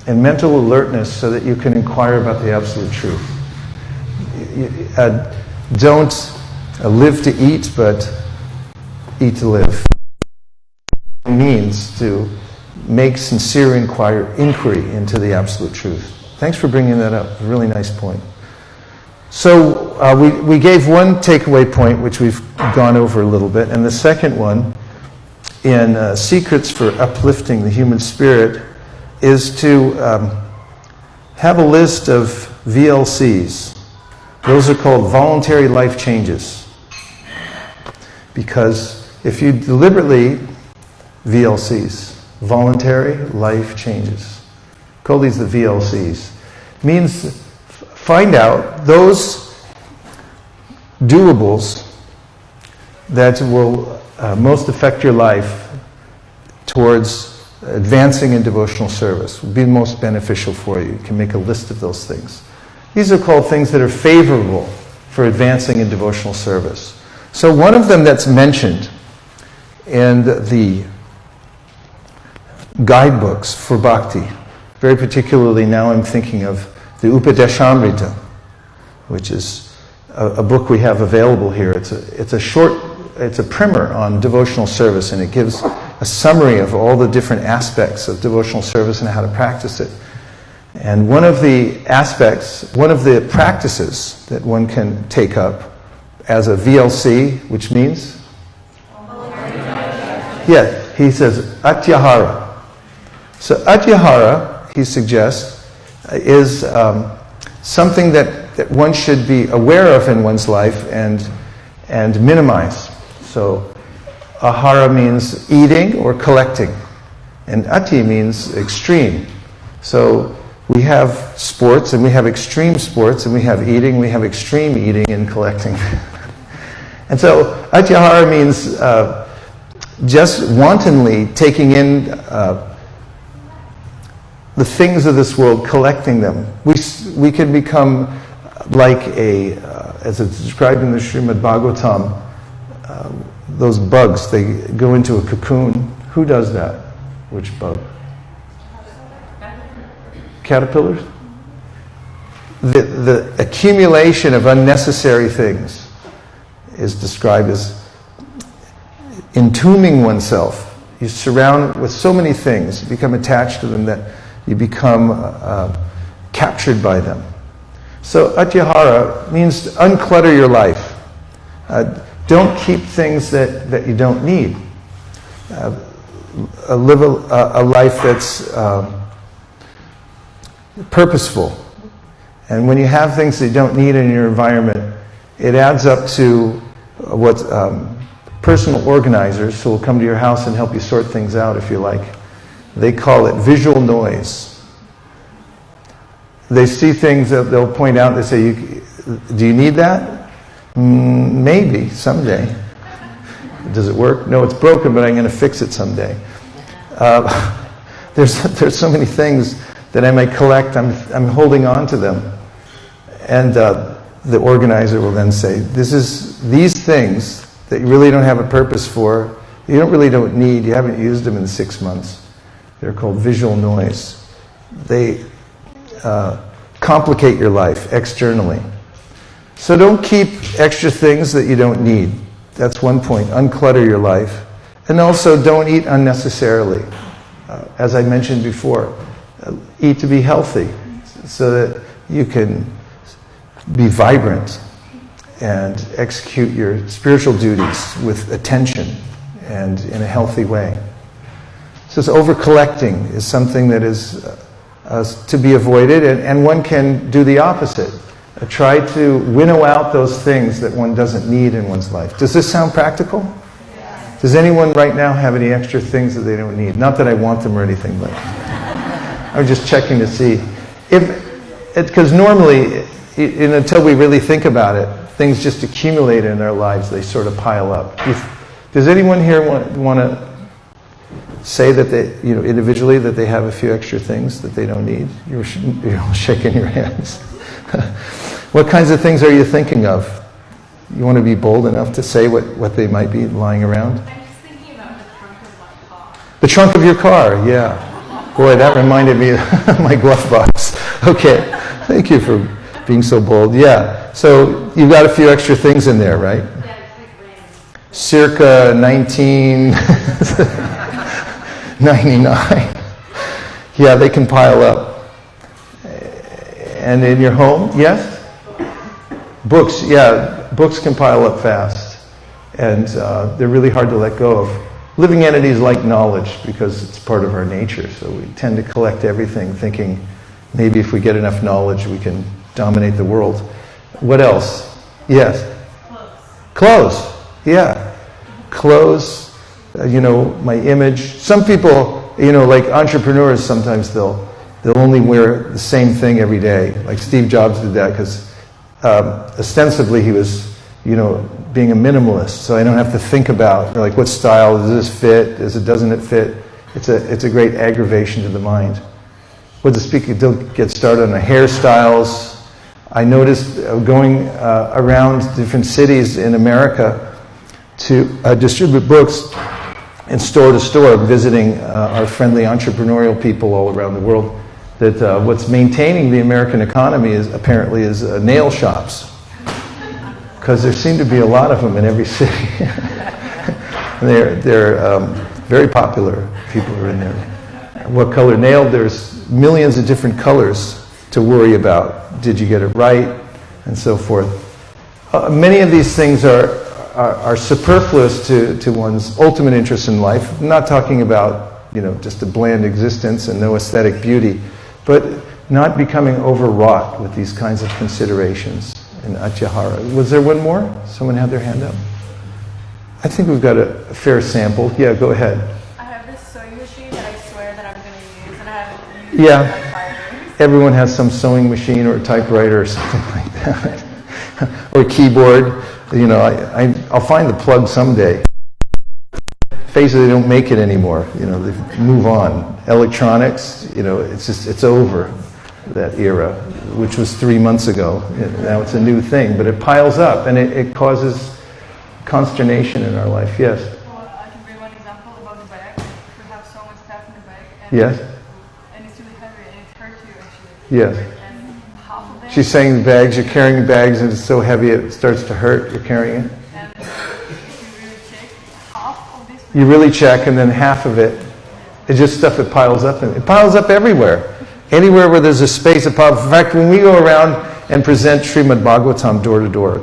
and mental alertness so that you can inquire about the absolute truth. Don't live to eat, but eat to live. It means to make sincere inquiry into the absolute truth. Thanks for bringing that up. A really nice point. So we gave one takeaway point, which we've gone over a little bit, and the second one, in Secrets for Uplifting the Human Spirit, is to have a list of VLCs. Those are called voluntary life changes. Because if you deliberately, VLCs, voluntary life changes, call these the VLCs. means find out those doables that will most affect your life towards advancing in devotional service, will be most beneficial for you. You can make a list of those things. These are called things that are favorable for advancing in devotional service. So one of them that's mentioned in the guidebooks for bhakti, very particularly now I'm thinking of the Upadeshamrita, which is a book we have available here. It's a primer on devotional service, and it gives a summary of all the different aspects of devotional service and how to practice it. And one of the aspects, one of the practices that one can take up as a VLC, which means? Yeah, he says atyahara. So atyahara, he suggests, is something that one should be aware of in one's life and minimize. So ahara means eating or collecting, and ati means extreme. So we have sports, and we have extreme sports, and we have eating, we have extreme eating and collecting. And so atyahara means just wantonly taking in the things of this world, collecting them. We can become like as it's described in the Srimad Bhagavatam, those bugs, they go into a cocoon. Who does that? Which bug? Caterpillars? The accumulation of unnecessary things is described as entombing oneself. You surround with so many things, you become attached to them that you become captured by them. So atyahara means to unclutter your life. Don't keep things that you don't need. Live a life that's purposeful. And when you have things that you don't need in your environment, it adds up to what personal organizers who will come to your house and help you sort things out if you like. They call it visual noise. They see things that they'll point out, they say, do you need that? Maybe, someday. Does it work? No, it's broken, but I'm going to fix it someday. There's so many things that I might collect, I'm holding on to them. And the organizer will then say, these things that you really don't have a purpose for, you don't need, you haven't used them in 6 months. They're called visual noise. They complicate your life externally. So don't keep extra things that you don't need. That's one point. Unclutter your life. And also don't eat unnecessarily. As I mentioned before, eat to be healthy so that you can be vibrant and execute your spiritual duties with attention and in a healthy way. So over-collecting is something that is to be avoided, and one can do the opposite. Try to winnow out those things that one doesn't need in one's life. Does this sound practical? Yeah. Does anyone right now have any extra things that they don't need? Not that I want them or anything, but I'm just checking to see. Because normally, until we really think about it, things just accumulate in our lives. They sort of pile up. Does anyone here want to say that they, individually, that they have a few extra things that they don't need? You're all shaking your hands. What kinds of things are you thinking of? You want to be bold enough to say what they might be lying around? I'm just thinking about the trunk of my car. The trunk of your car, yeah. Boy, that reminded me of my glove box. Okay, thank you for being so bold. Yeah, so you've got a few extra things in there, right? Yeah, it's like random. Circa 1999. Yeah, they can pile up. And in your home, yes? Books, yeah, books can pile up fast. And they're really hard to let go of. Living entities like knowledge because it's part of our nature. So we tend to collect everything thinking maybe if we get enough knowledge we can dominate the world. What else? Yes? Clothes. Yeah. Clothes, my image. Some people, like entrepreneurs, sometimes they'll They'll only wear the same thing every day. Like Steve Jobs did that because ostensibly he was, being a minimalist. So I don't have to think about, like, what style, does this fit, doesn't it fit? It's a great aggravation to the mind. What the speaker did get started on the hairstyles. I noticed going around different cities in America to distribute books and store to store, visiting our friendly entrepreneurial people all around the world, that what's maintaining the American economy is nail shops, because there seem to be a lot of them in every city. They're very popular. People are in there. What color nail? There's millions of different colors to worry about. Did you get it right? And so forth. Many of these things are superfluous to one's ultimate interest in life. I'm not talking about, just a bland existence and no aesthetic beauty, but not becoming overwrought with these kinds of considerations in Atyahara. Was there one more? Someone had their hand up. I think we've got a fair sample. Yeah, go ahead. I have this sewing machine that I swear that I'm going to use, and I haven't used it in like 5 years. Everyone has some sewing machine or a typewriter or something like that. Or a keyboard. I'll find the plug someday. Face it, they don't make it anymore. They move on. Electronics, it's over, that era, which was 3 months ago. Now it's a new thing, but it piles up and it causes consternation in our life. Yes? Well, I can bring one example about the bag. We have so much stuff in the bag. And Yes? And it's really heavy and it hurts you actually. Yes. And half of it. She's saying bags, you're carrying bags and it's so heavy it starts to hurt, you're carrying it. And if you really check, half of this. You really check, and then half of it is just stuff that piles up. It piles up everywhere. Anywhere where there's a space, it piles. In fact, when we go around and present Srimad Bhagavatam door to door,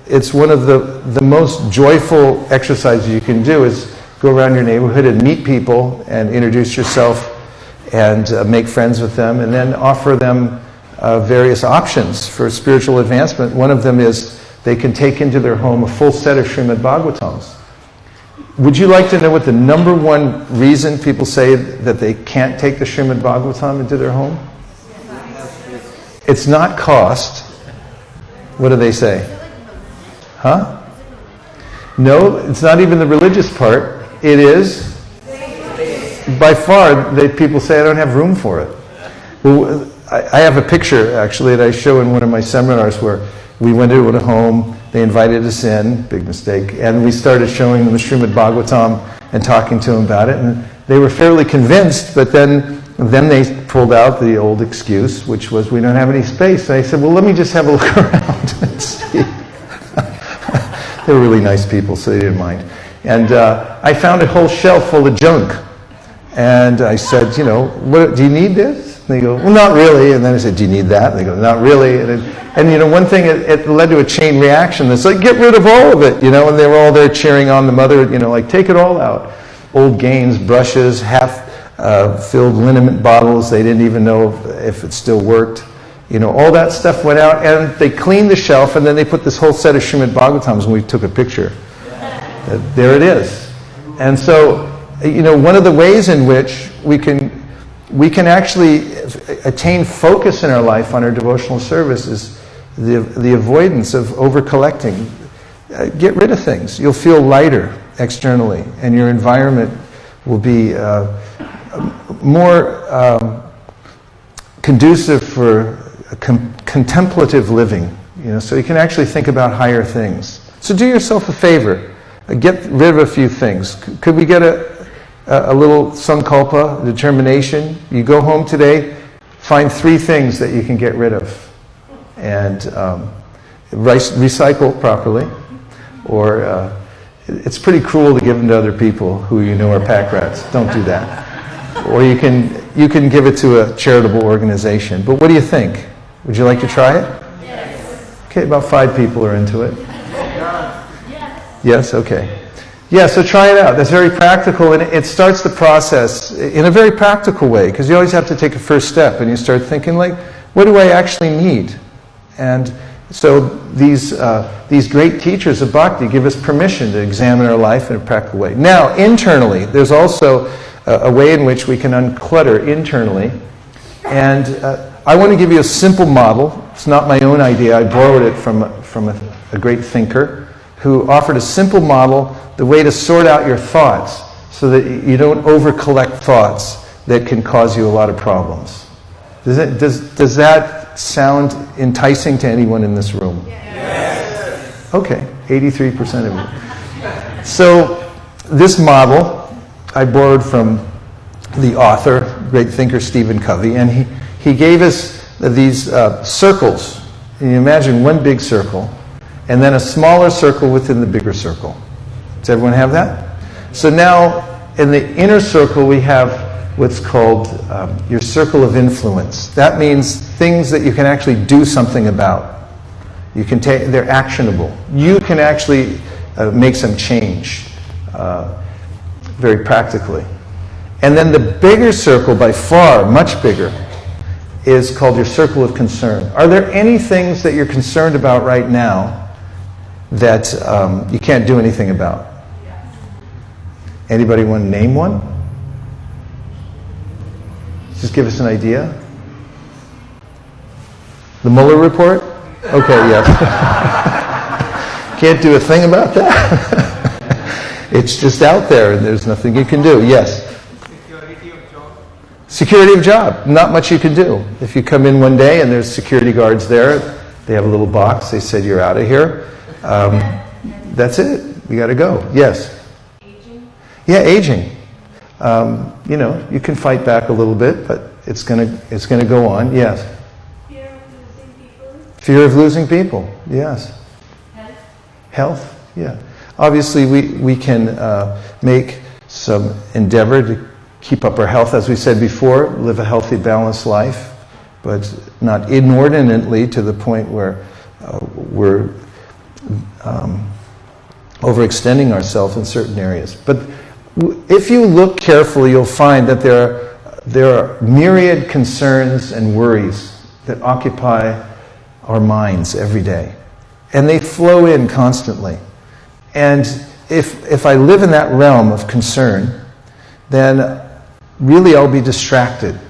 it's one of the most joyful exercises you can do is go around your neighborhood and meet people and introduce yourself and make friends with them, and then offer them various options for spiritual advancement. One of them is they can take into their home a full set of Srimad Bhagavatams. Would you like to know what the number one reason people say that they can't take the Srimad Bhagavatam into their home? It's not cost. What do they say? Huh? No, it's not even the religious part. It is, by far, people say, I don't have room for it. Well, I have a picture, actually, that I show in one of my seminars where we went to a home, they invited us in, big mistake, and we started showing them the Srimad Bhagavatam and talking to them about it, and they were fairly convinced, but then they pulled out the old excuse, which was, we don't have any space. And I said, well, let me just have a look around and see. They were really nice people, so they didn't mind. And I found a whole shelf full of junk. And I said, what, do you need this? And they go, well, not really. And then I said, do you need that? And they go, not really. And one thing, it led to a chain reaction. It's like, get rid of all of it, and they were all there cheering on the mother, like, take it all out. Old games, brushes, half-filled liniment bottles. They didn't even know if it still worked. All that stuff went out, and they cleaned the shelf, and then they put this whole set of Srimad Bhagavatams, and we took a picture. There it is. And so, one of the ways in which we can actually attain focus in our life on our devotional service is the avoidance of over-collecting. Get rid of things. You'll feel lighter externally, and your environment will be more conducive for contemplative living. So you can actually think about higher things. So do yourself a favor. Get rid of a few things. Could we get a little sankalpa, determination? You go home today, find 3 things that you can get rid of. And recycle properly. Or it's pretty cruel to give them to other people who are pack rats. Don't do that. Or you can give it to a charitable organization. But what do you think? Would you like to try it? Yes. Okay, about 5 people are into it. Yes, okay. Yeah, so try it out. That's very practical, and it starts the process in a very practical way, because you always have to take a first step, and you start thinking, like, what do I actually need? And so these great teachers of bhakti give us permission to examine our life in a practical way. Now, internally, there's also a way in which we can unclutter internally. And I want to give you a simple model. It's not my own idea. I borrowed it from a great thinker who offered a simple model, the way to sort out your thoughts so that you don't over-collect thoughts that can cause you a lot of problems. Does that sound enticing to anyone in this room? Yes. Okay, 83% of you. So this model I borrowed from the author, great thinker Stephen Covey, and he gave us these circles. And you imagine one big circle, and then a smaller circle within the bigger circle. Does everyone have that? So now, in the inner circle, we have what's called your circle of influence. That means things that you can actually do something about. You can they're actionable. You can actually make some change very practically. And then the bigger circle, by far, much bigger, is called your circle of concern. Are there any things that you're concerned about right now that you can't do anything about? Anybody want to name one? Just give us an idea. The Mueller report? Okay, yes. Can't do a thing about that. It's just out there and there's nothing you can do. Yes? Security of job. Security of job. Not much you can do. If you come in one day and there's security guards there, they have a little box, they said you're out of here. That's it. We got to go. Yes? Aging? Yeah, aging. You can fight back a little bit, but it's gonna go on. Yes. Fear of losing people. Fear of losing people. Yes. Health. Health. Yeah. Obviously, we can make some endeavor to keep up our health, as we said before, live a healthy, balanced life, but not inordinately to the point where we're overextending ourselves in certain areas. But if you look carefully, you'll find that there are myriad concerns and worries that occupy our minds every day. And they flow in constantly. And if I live in that realm of concern, then really I'll be distracted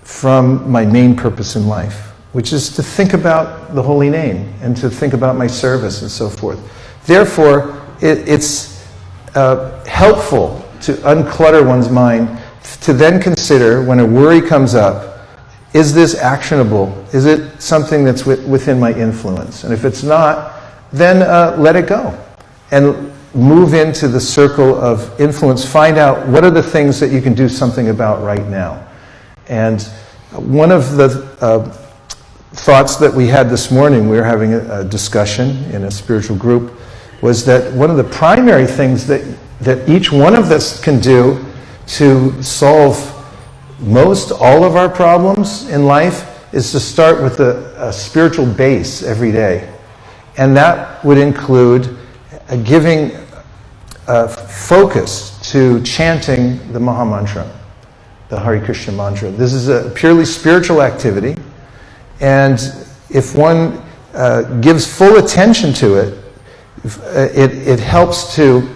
from my main purpose in life, which is to think about the holy name and to think about my service and so forth. Therefore, it's helpful to unclutter one's mind, to then consider when a worry comes up, is this actionable? Is it something that's within my influence? And if it's not, then let it go and move into the circle of influence. Find out what are the things that you can do something about right now. And one of the thoughts that we had this morning, we were having a discussion in a spiritual group, was that one of the primary things that each one of us can do to solve most all of our problems in life is to start with a spiritual base every day. And that would include giving focus to chanting the Maha Mantra, the Hare Krishna mantra. This is a purely spiritual activity, and if one gives full attention to it, it helps to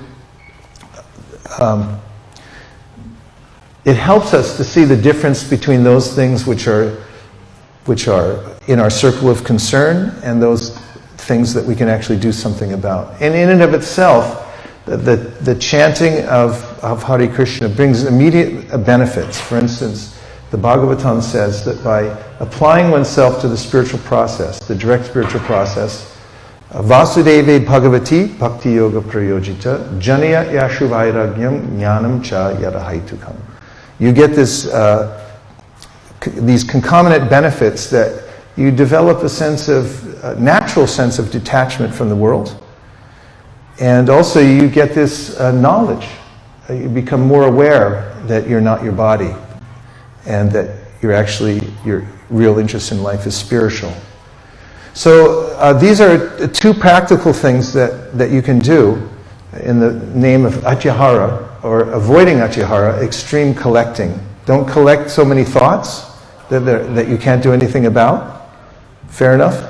it helps us to see the difference between those things which are in our circle of concern and those things that we can actually do something about. And in and of itself, the chanting of Hare Krishna brings immediate benefits. For instance, the Bhagavatam says that by applying oneself to the spiritual process, the direct spiritual process, Vasudeve Bhagavati Bhakti Yoga Prayojita Janaya Yashu Vairagyam Jnanam Cha Yadahaitukam. You get these concomitant benefits that you develop a natural sense of detachment from the world. And also you get this knowledge. You become more aware that you're not your body and that your real interest in life is spiritual. So these are two practical things that you can do in the name of Atyahara, or avoiding Atyahara, extreme collecting. Don't collect so many thoughts that you can't do anything about. Fair enough?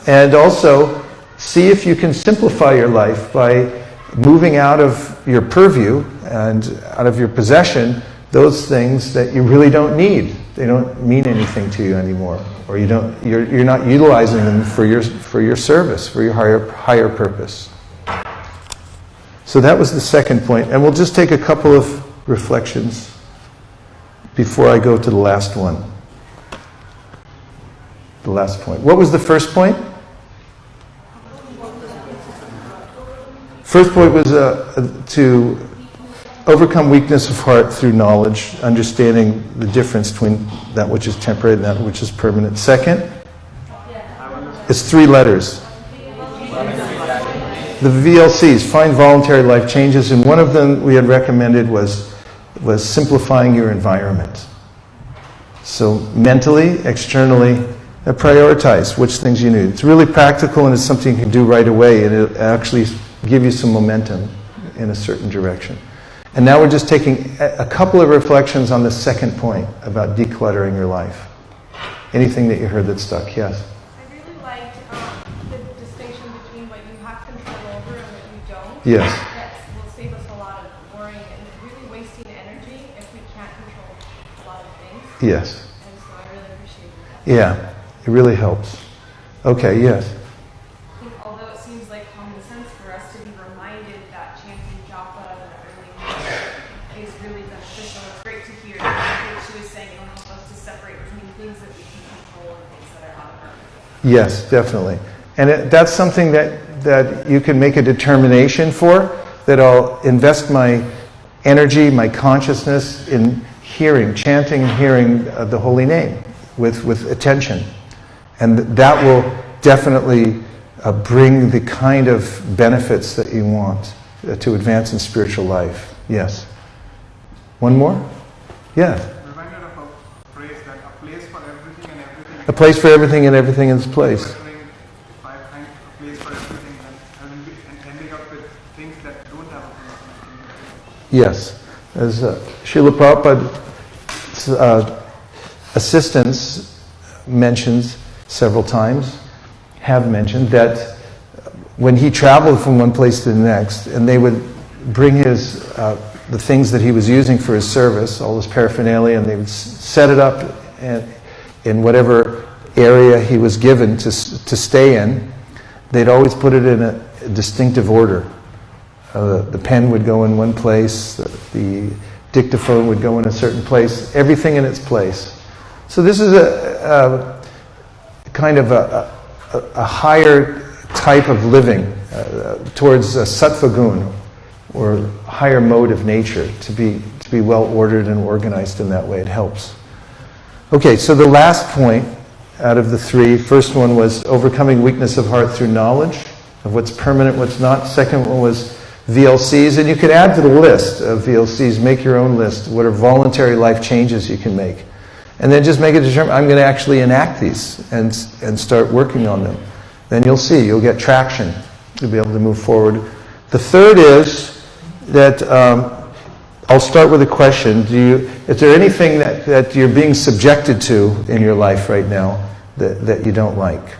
And also, see if you can simplify your life by moving out of your purview and out of your possession those things that you really don't need. They don't mean anything to you anymore, or you're not utilizing them for your service, for your higher purpose. So that was the second point, and we'll just take a couple of reflections before I go to the last one. The last point. What was the first point? First point was to overcome weakness of heart through knowledge, understanding the difference between that which is temporary and that which is permanent. Second, it's 3 letters. The VLCs, find voluntary life changes, and one of them we had recommended was simplifying your environment. So mentally, externally, prioritize which things you need. It's really practical and it's something you can do right away, and it'll actually give you some momentum in a certain direction. And now we're just taking a couple of reflections on the second point about decluttering your life. Anything that you heard that stuck? Yes? I really liked the distinction between what you have control over and what you don't. Yes. That will save us a lot of worrying and really wasting energy if we can't control a lot of things. Yes. And so I really appreciated that. Yeah, it really helps. Okay, yes. I think although it seems like common sense for us to be reminded that chanting japa in the early morning is really beneficial, it's great to hear what she was saying. It'll help us to separate between things that we can control and things that are out of our control. Yes, definitely. And that's something that you can make a determination for, that I'll invest my energy, my consciousness in chanting and hearing the holy name with attention. And that will definitely bring the kind of benefits that you want to advance in spiritual life. Yes. One more? Yeah. Reminded of a phrase that a place for everything and everything. A place for everything and everything in its place. If I find a place for everything and ending up with things that don't have a place. Yes. As Srila Prabhupada's assistants mentions several times, have mentioned that when he traveled from one place to the next, and they would bring his the things that he was using for his service, all his paraphernalia, and they would set it up in whatever area he was given to stay in, they'd always put it in a distinctive order. The pen would go in one place, the dictaphone would go in a certain place, everything in its place. So this is a kind of a higher type of living towards a sattva gun, or higher mode of nature, to be well ordered and organized in that way. It helps. Okay, so the last point out of the 3, first one was overcoming weakness of heart through knowledge of what's permanent, what's not. Second one was VLCs, and you could add to the list of VLCs, make your own list. What are voluntary life changes you can make? And then just make a determination, I'm going to actually enact these and start working on them. Then you'll see, you'll get traction. You'll be able to move forward. The third is that, I'll start with a question. Is there anything that you're being subjected to in your life right now that you don't like?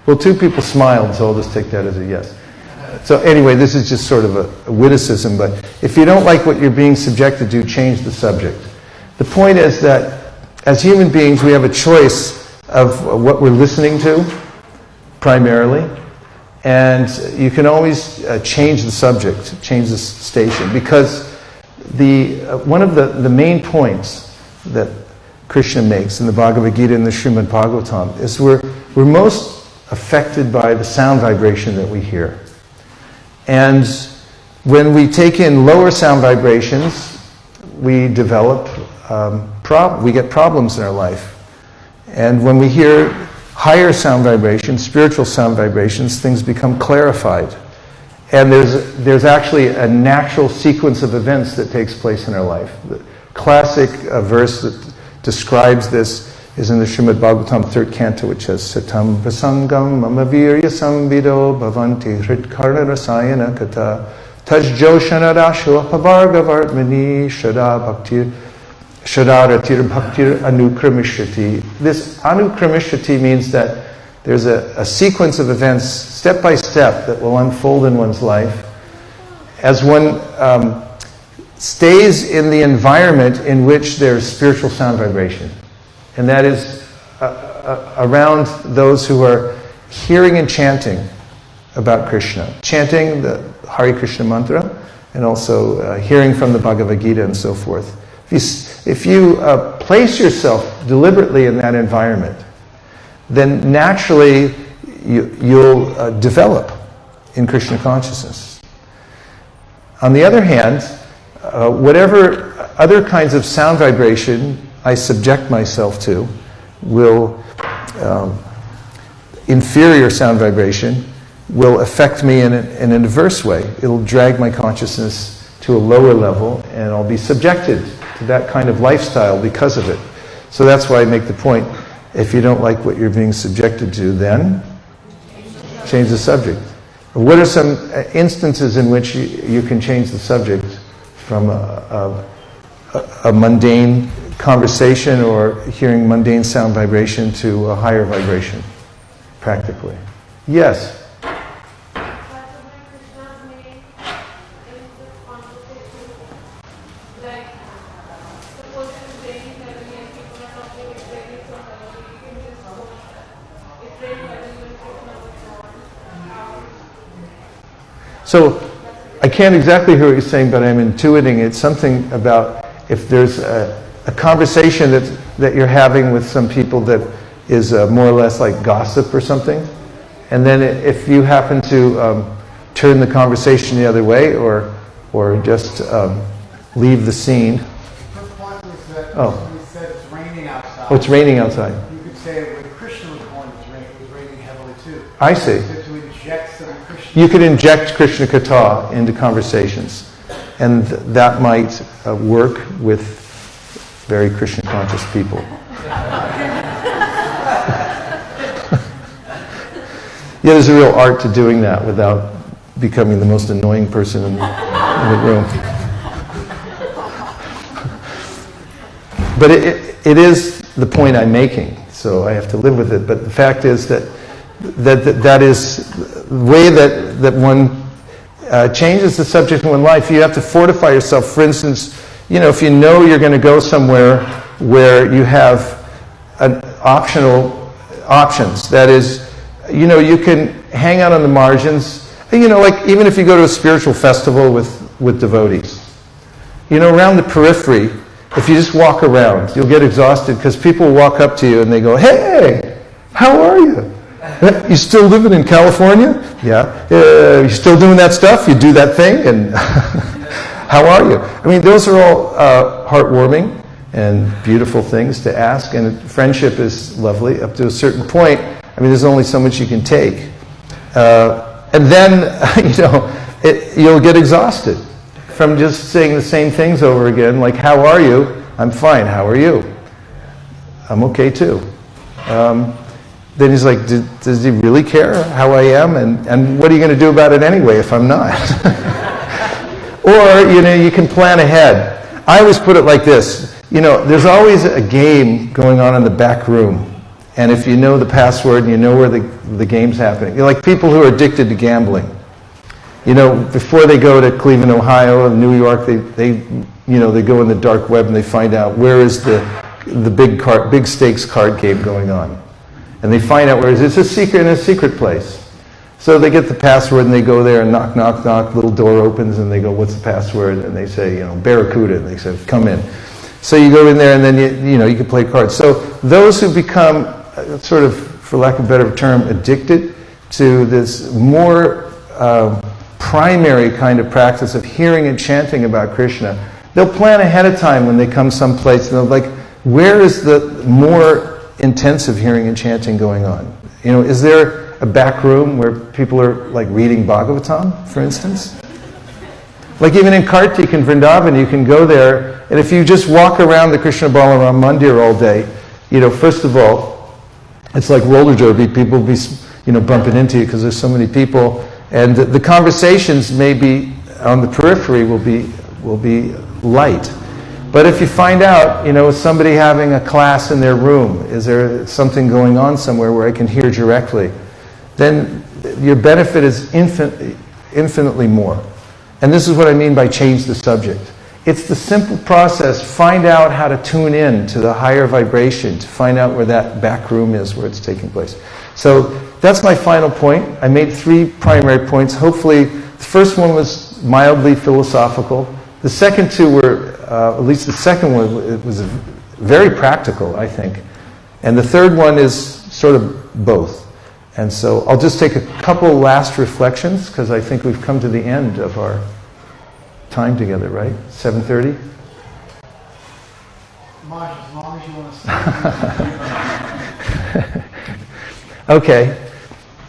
Well, 2 people smiled, so I'll just take that as a yes. So anyway, this is just sort of a witticism, but if you don't like what you're being subjected to, change the subject. The point is that as human beings, we have a choice of what we're listening to, primarily, and you can always change the subject, change the station, because one of the main points that Krishna makes in the Bhagavad Gita and the Srimad Bhagavatam is we're most affected by the sound vibration that we hear. And when we take in lower sound vibrations, we develop we get problems in our life. And when we hear higher sound vibrations, spiritual sound vibrations, things become clarified. And there's actually a natural sequence of events that takes place in our life. The classic verse that describes this is in the Srimad Bhagavatam 3rd canto, which says, Satam prasangam mama virya samvido bhavanti hritkarna rasayana kata tajjo shanadasho pavargavartmani shadaratir bhaktir anukramishati. This anukramishati means that There's a sequence of events, step by step, that will unfold in one's life as one stays in the environment in which there's spiritual sound vibration. And that is around those who are hearing and chanting about Krishna. Chanting the Hare Krishna mantra, and also hearing from the Bhagavad Gita and so forth. If you place yourself deliberately in that environment, then naturally you'll develop in Krishna consciousness. On the other hand, whatever other kinds of sound vibration I subject myself to will, inferior sound vibration, will affect me in an adverse way. It'll drag my consciousness to a lower level, and I'll be subjected to that kind of lifestyle because of it. So that's why I make the point, if you don't like what you're being subjected to, then change the subject. What are some instances in which you can change the subject from a mundane conversation or hearing mundane sound vibration to a higher vibration, practically? Yes? So, I can't exactly hear what you're saying, but I'm intuiting it's something about if there's a conversation that you're having with some people that is more or less like gossip or something, and then if you happen to turn the conversation the other way or just leave the scene. Her point was that Oh. you said it's raining outside. Oh, it's raining outside. You could say when Krishna was born, it was raining heavily too. I see. So to inject some Krishna. You could inject Krishna Katha into conversations, and that might work with very Krishna conscious people. Yeah, there's a real art to doing that without becoming the most annoying person in the room. But it is the point I'm making, so I have to live with it. But the fact is that is the way that one changes the subject in one's life. You have to fortify yourself. For instance, if you know you're going to go somewhere where you have options, that is, you can hang out on the margins. Like even if you go to a spiritual festival with devotees, around the periphery, if you just walk around, you'll get exhausted because people walk up to you and they go, "Hey, how are you? You still living in California? Yeah. You still doing that stuff? You do that thing? And how are you?" I mean, those are all heartwarming and beautiful things to ask, and friendship is lovely up to a certain point. I mean, there's only so much you can take. And then, you'll get exhausted from just saying the same things over again, like, "How are you?" "I'm fine. How are you?" "I'm okay too." Then he's like, does he really care how I am? And what are you going to do about it anyway if I'm not? Or, you can plan ahead. I always put it like this. There's always a game going on in the back room. And if you know the password and you know where the game's happening. Like people who are addicted to gambling. Before they go to Cleveland, Ohio, and New York, they go in the dark web and they find out where is the big stakes card game going on. And they find out where it is. It's in a secret place. So they get the password and they go there and knock, knock, knock. Little door opens and they go, "What's the password?" And they say, "Barracuda." And they say, "Come in." So you go in there and then you can play cards. So those who become sort of, for lack of a better term, addicted to this more primary kind of practice of hearing and chanting about Krishna, they'll plan ahead of time when they come someplace and they'll like, where is the more intensive hearing and chanting going on? Is there a back room where people are like reading Bhagavatam, for instance? Like even in Kartik in Vrindavan, you can go there, and if you just walk around the Krishna Balaram Mandir all day, first of all, it's like roller derby. People will be, bumping into you because there's so many people, and the conversations maybe on the periphery will be light. But if you find out, is somebody having a class in their room? Is there something going on somewhere where I can hear directly? Then your benefit is infinitely more. And this is what I mean by change the subject. It's the simple process. Find out how to tune in to the higher vibration, to find out where that back room is, where it's taking place. So that's my final point. I made 3 primary points. Hopefully, the first one was mildly philosophical. The second 2 were, at least the second one, it was very practical, I think. And the third one is sort of both. And so I'll just take a couple last reflections, because I think we've come to the end of our time together, right? 7:30? Mark, as long as you want to stay. Okay.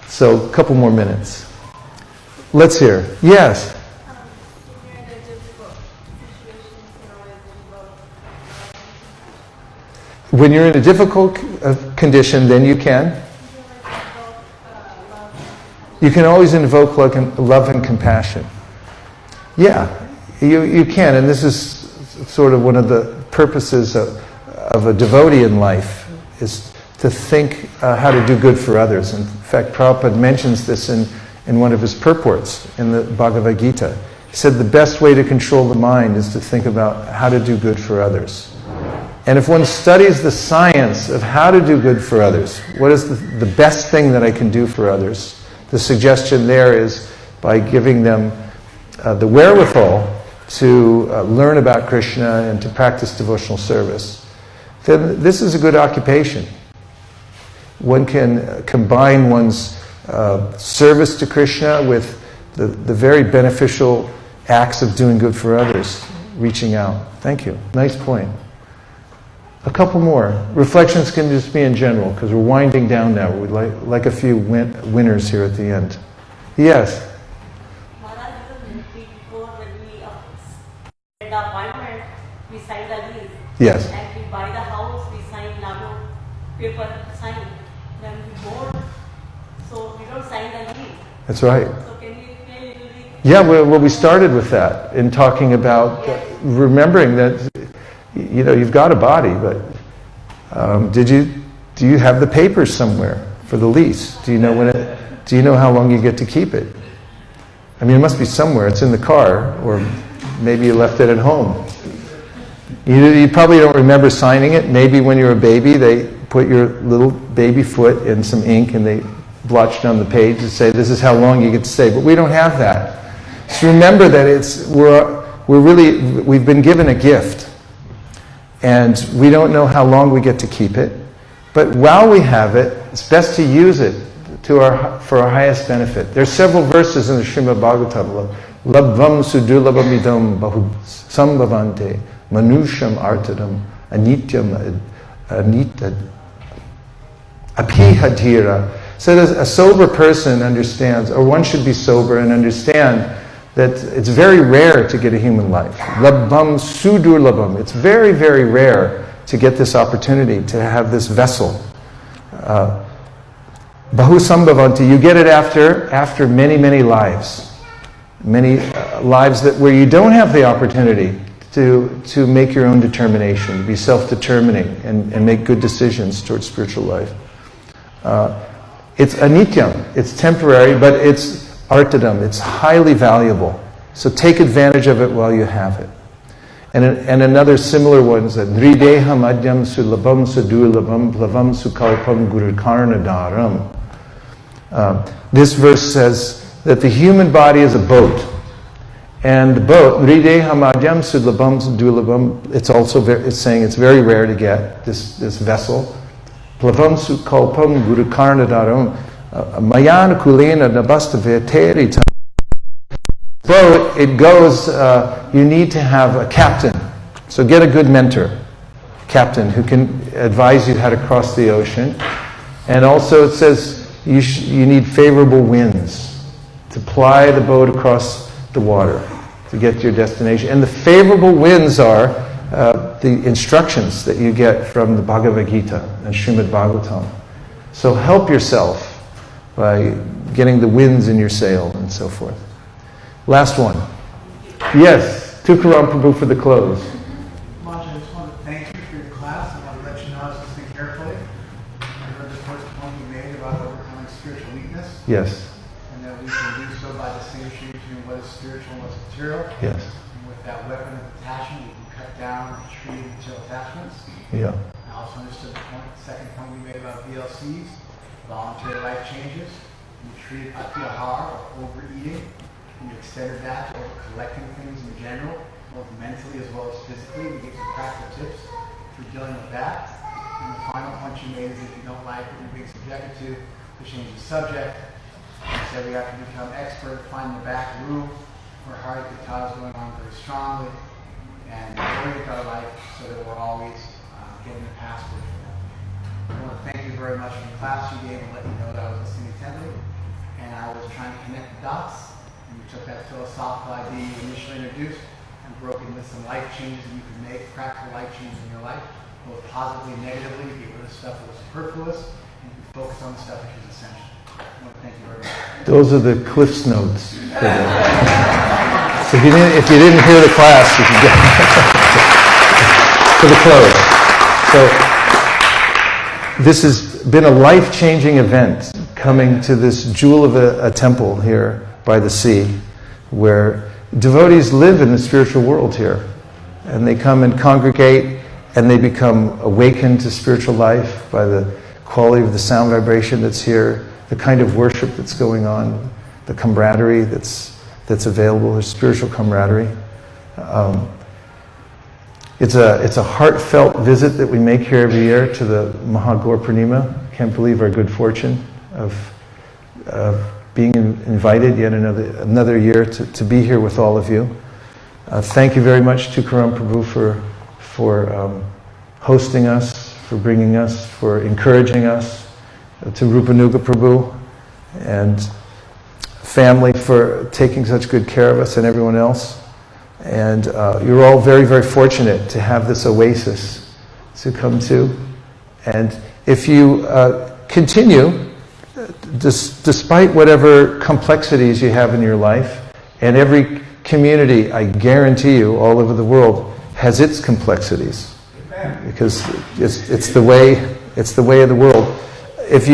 So a couple more minutes. Let's hear. Yes? When you're in a difficult condition, then you can. You can always invoke love and compassion. Yeah, you can, and this is sort of one of the purposes of a devotee in life, is to think how to do good for others. In fact, Prabhupada mentions this in one of his purports in the Bhagavad Gita. He said the best way to control the mind is to think about how to do good for others. And if one studies the science of how to do good for others, what is the best thing that I can do for others? The suggestion there is by giving them the wherewithal to learn about Krishna and to practice devotional service, then this is a good occupation. One can combine one's service to Krishna with the very beneficial acts of doing good for others, reaching out. Thank you. Nice point. A couple more. Reflections can just be in general, because we're winding down now. We'd like a few winners here at the end. Yes? Maharaj, before when we get the appointment, we sign the lease. Yes. And we buy the house, we sign paper sign. Then we board, so we don't sign the lease. That's right. So can you explain a little bit? Yeah, well, we started with that in talking about remembering that you've got a body, but do you have the papers somewhere for the lease? Do you know how long you get to keep it? I mean, it must be somewhere. It's in the car, or maybe you left it at home. You probably don't remember signing it. Maybe when you were a baby, they put your little baby foot in some ink and they blotched on the page to say, this is how long you get to stay. But we don't have that. So remember that we've been given a gift. And we don't know how long we get to keep it. But while we have it, it's best to use it for our highest benefit. There's several verses in the Srimad Bhagavatam. Labvam sudurlabam idam bahu sambhavante manusham artadam anityam apihadhira. So that a sober person understands, or one should be sober and understand, that it's very rare to get a human life. Labham sudurlabham. It's very, very rare to get this opportunity, to have this vessel. Bahu sambhavanti. You get it after many, many lives. Many lives where you don't have the opportunity to make your own determination, to be self-determining and make good decisions towards spiritual life. It's anityam. It's temporary, but it's artadam, it's highly valuable. So take advantage of it while you have it. And another similar one is that Drideham adyam sulabam sadurlabam plavam sukalpam gurukarnadaram. This verse says that the human body is a boat. And the boat, Drideham adyam sulabam sadurlabam, it's saying it's very rare to get this vessel. Plavam sukalpam gurukarnadaram. Mayana kulena nabastave terita. Boat, it goes, you need to have a captain. So get a good mentor, captain, who can advise you how to cross the ocean. And also it says you need favorable winds to ply the boat across the water to get to your destination. And the favorable winds are the instructions that you get from the Bhagavad Gita and Srimad Bhagavatam. So help yourself by getting the winds in your sail and so forth. Last one. Yes, Tukaram Prabhu for the close. Maharaj, Yes. And that we can do so by distinguishing between what is spiritual and what's material. Yes. And with that weapon of attachment, we can cut down and treat material attachments. Yeah. I also understood the point, the second point we made about VLCs, voluntary life changes. You treated atyahara, or overeating, and you extended that to over collecting things in general, both mentally as well as physically. We gave some practical tips for dealing with that. And the final point you made is if you don't like what you're being subjected to change the subject. You said we have to become expert, find the back room where Hari Katha is going on very strongly, and orient our life so that we're always getting the password for that. I want to thank you very much for the class you gave and let you know that I was listening intently, and I was trying to connect the dots, and you took that philosophical idea you initially introduced and broke into some life changes that you can make, practical life changes in your life, both positively and negatively. You get rid of stuff that was superfluous, and you focus on the stuff which is essential. I want to thank you very much. Those are the Cliff's Notes. So if you didn't hear the class, you can get to the close. So this has been a life-changing event, coming to this jewel of a temple here by the sea, where devotees live in the spiritual world here. And they come and congregate, and they become awakened to spiritual life by the quality of the sound vibration that's here, the kind of worship that's going on, the camaraderie that's available, the spiritual camaraderie. It's a heartfelt visit that we make here every year to the Mahagaur Purnima. Can't believe our good fortune of being invited yet another year to be here with all of you. Thank you very much to Karam Prabhu for hosting us, for bringing us, for encouraging us, to Rupanuga Prabhu and family for taking such good care of us and everyone else. And you're all very, very fortunate to have this oasis to come to. And if you continue, despite whatever complexities you have in your life, and every community, I guarantee you, all over the world, has its complexities. Because it's the way of the world. If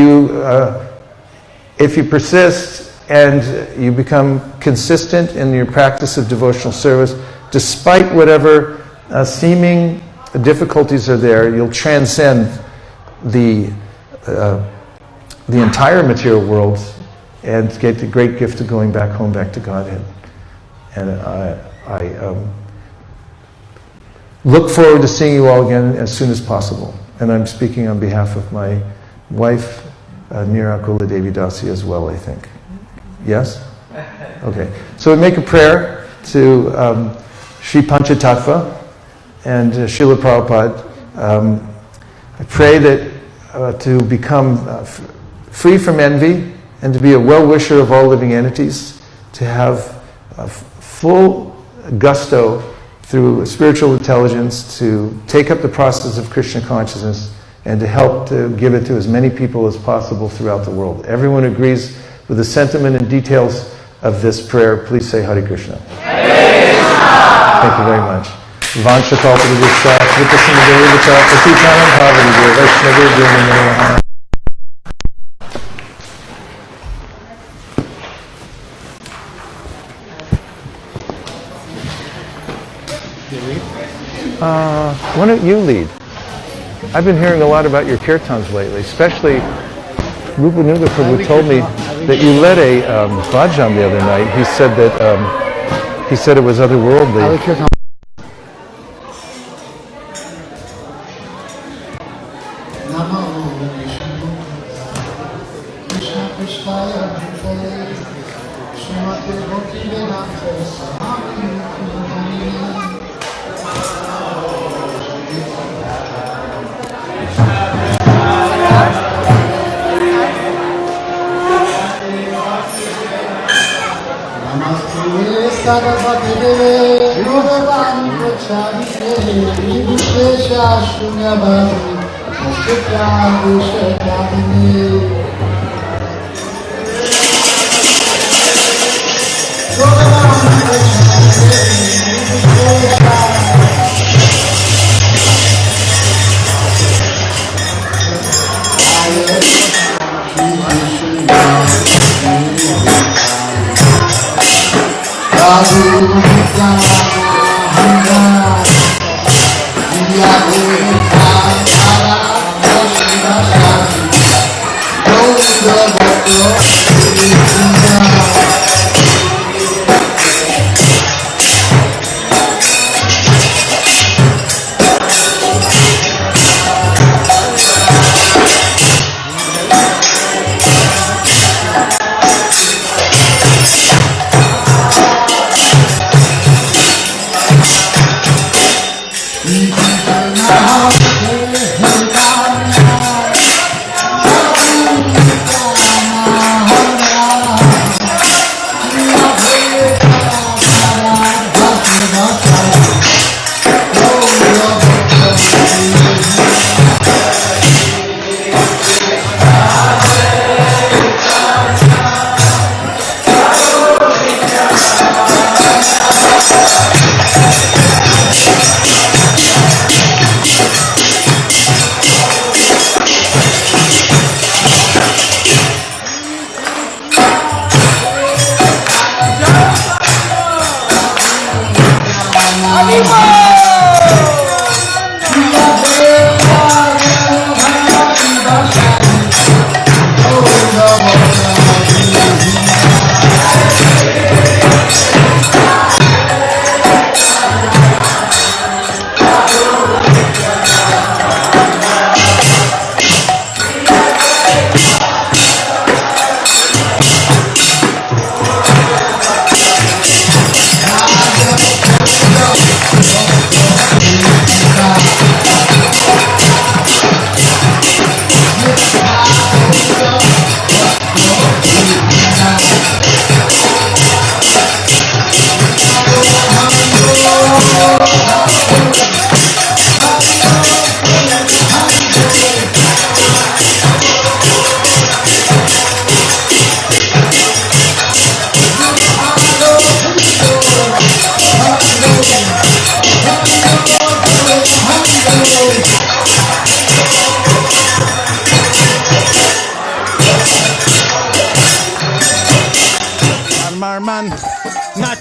you persist and you become consistent in your practice of devotional service, despite whatever seeming difficulties are there, you'll transcend the entire material world and get the great gift of going back home, back to Godhead. And I look forward to seeing you all again as soon as possible. And I'm speaking on behalf of my wife, Meera Kuladevi Dasi, as well, I think. Yes? Okay. So we make a prayer to Sri Panchatattva and Srila Prabhupada. I pray that to become free from envy and to be a well-wisher of all living entities, to have full gusto through spiritual intelligence to take up the process of Krishna consciousness and to help to give it to as many people as possible throughout the world. Everyone agrees with the sentiment and details of this prayer. Please say Hare Krishna. Thank you very much. Vanchakalpadivishya, Kripasingadevita, Patitanam Bhavanidev, Vaishnava Namaha. Why don't you lead? I've been hearing a lot about your kirtans lately, especially Rupanuga Prabhu told me that you led a bhajan the other night. He said that he said it was otherworldly.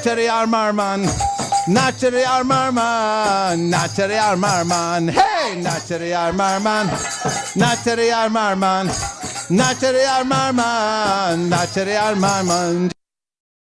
Natchery Armarman, Natchery Armarman, Natchery Armarman, hey, Natchery Armarman, Natchery Armarman, Natchery Armarman, Natchery Armarman.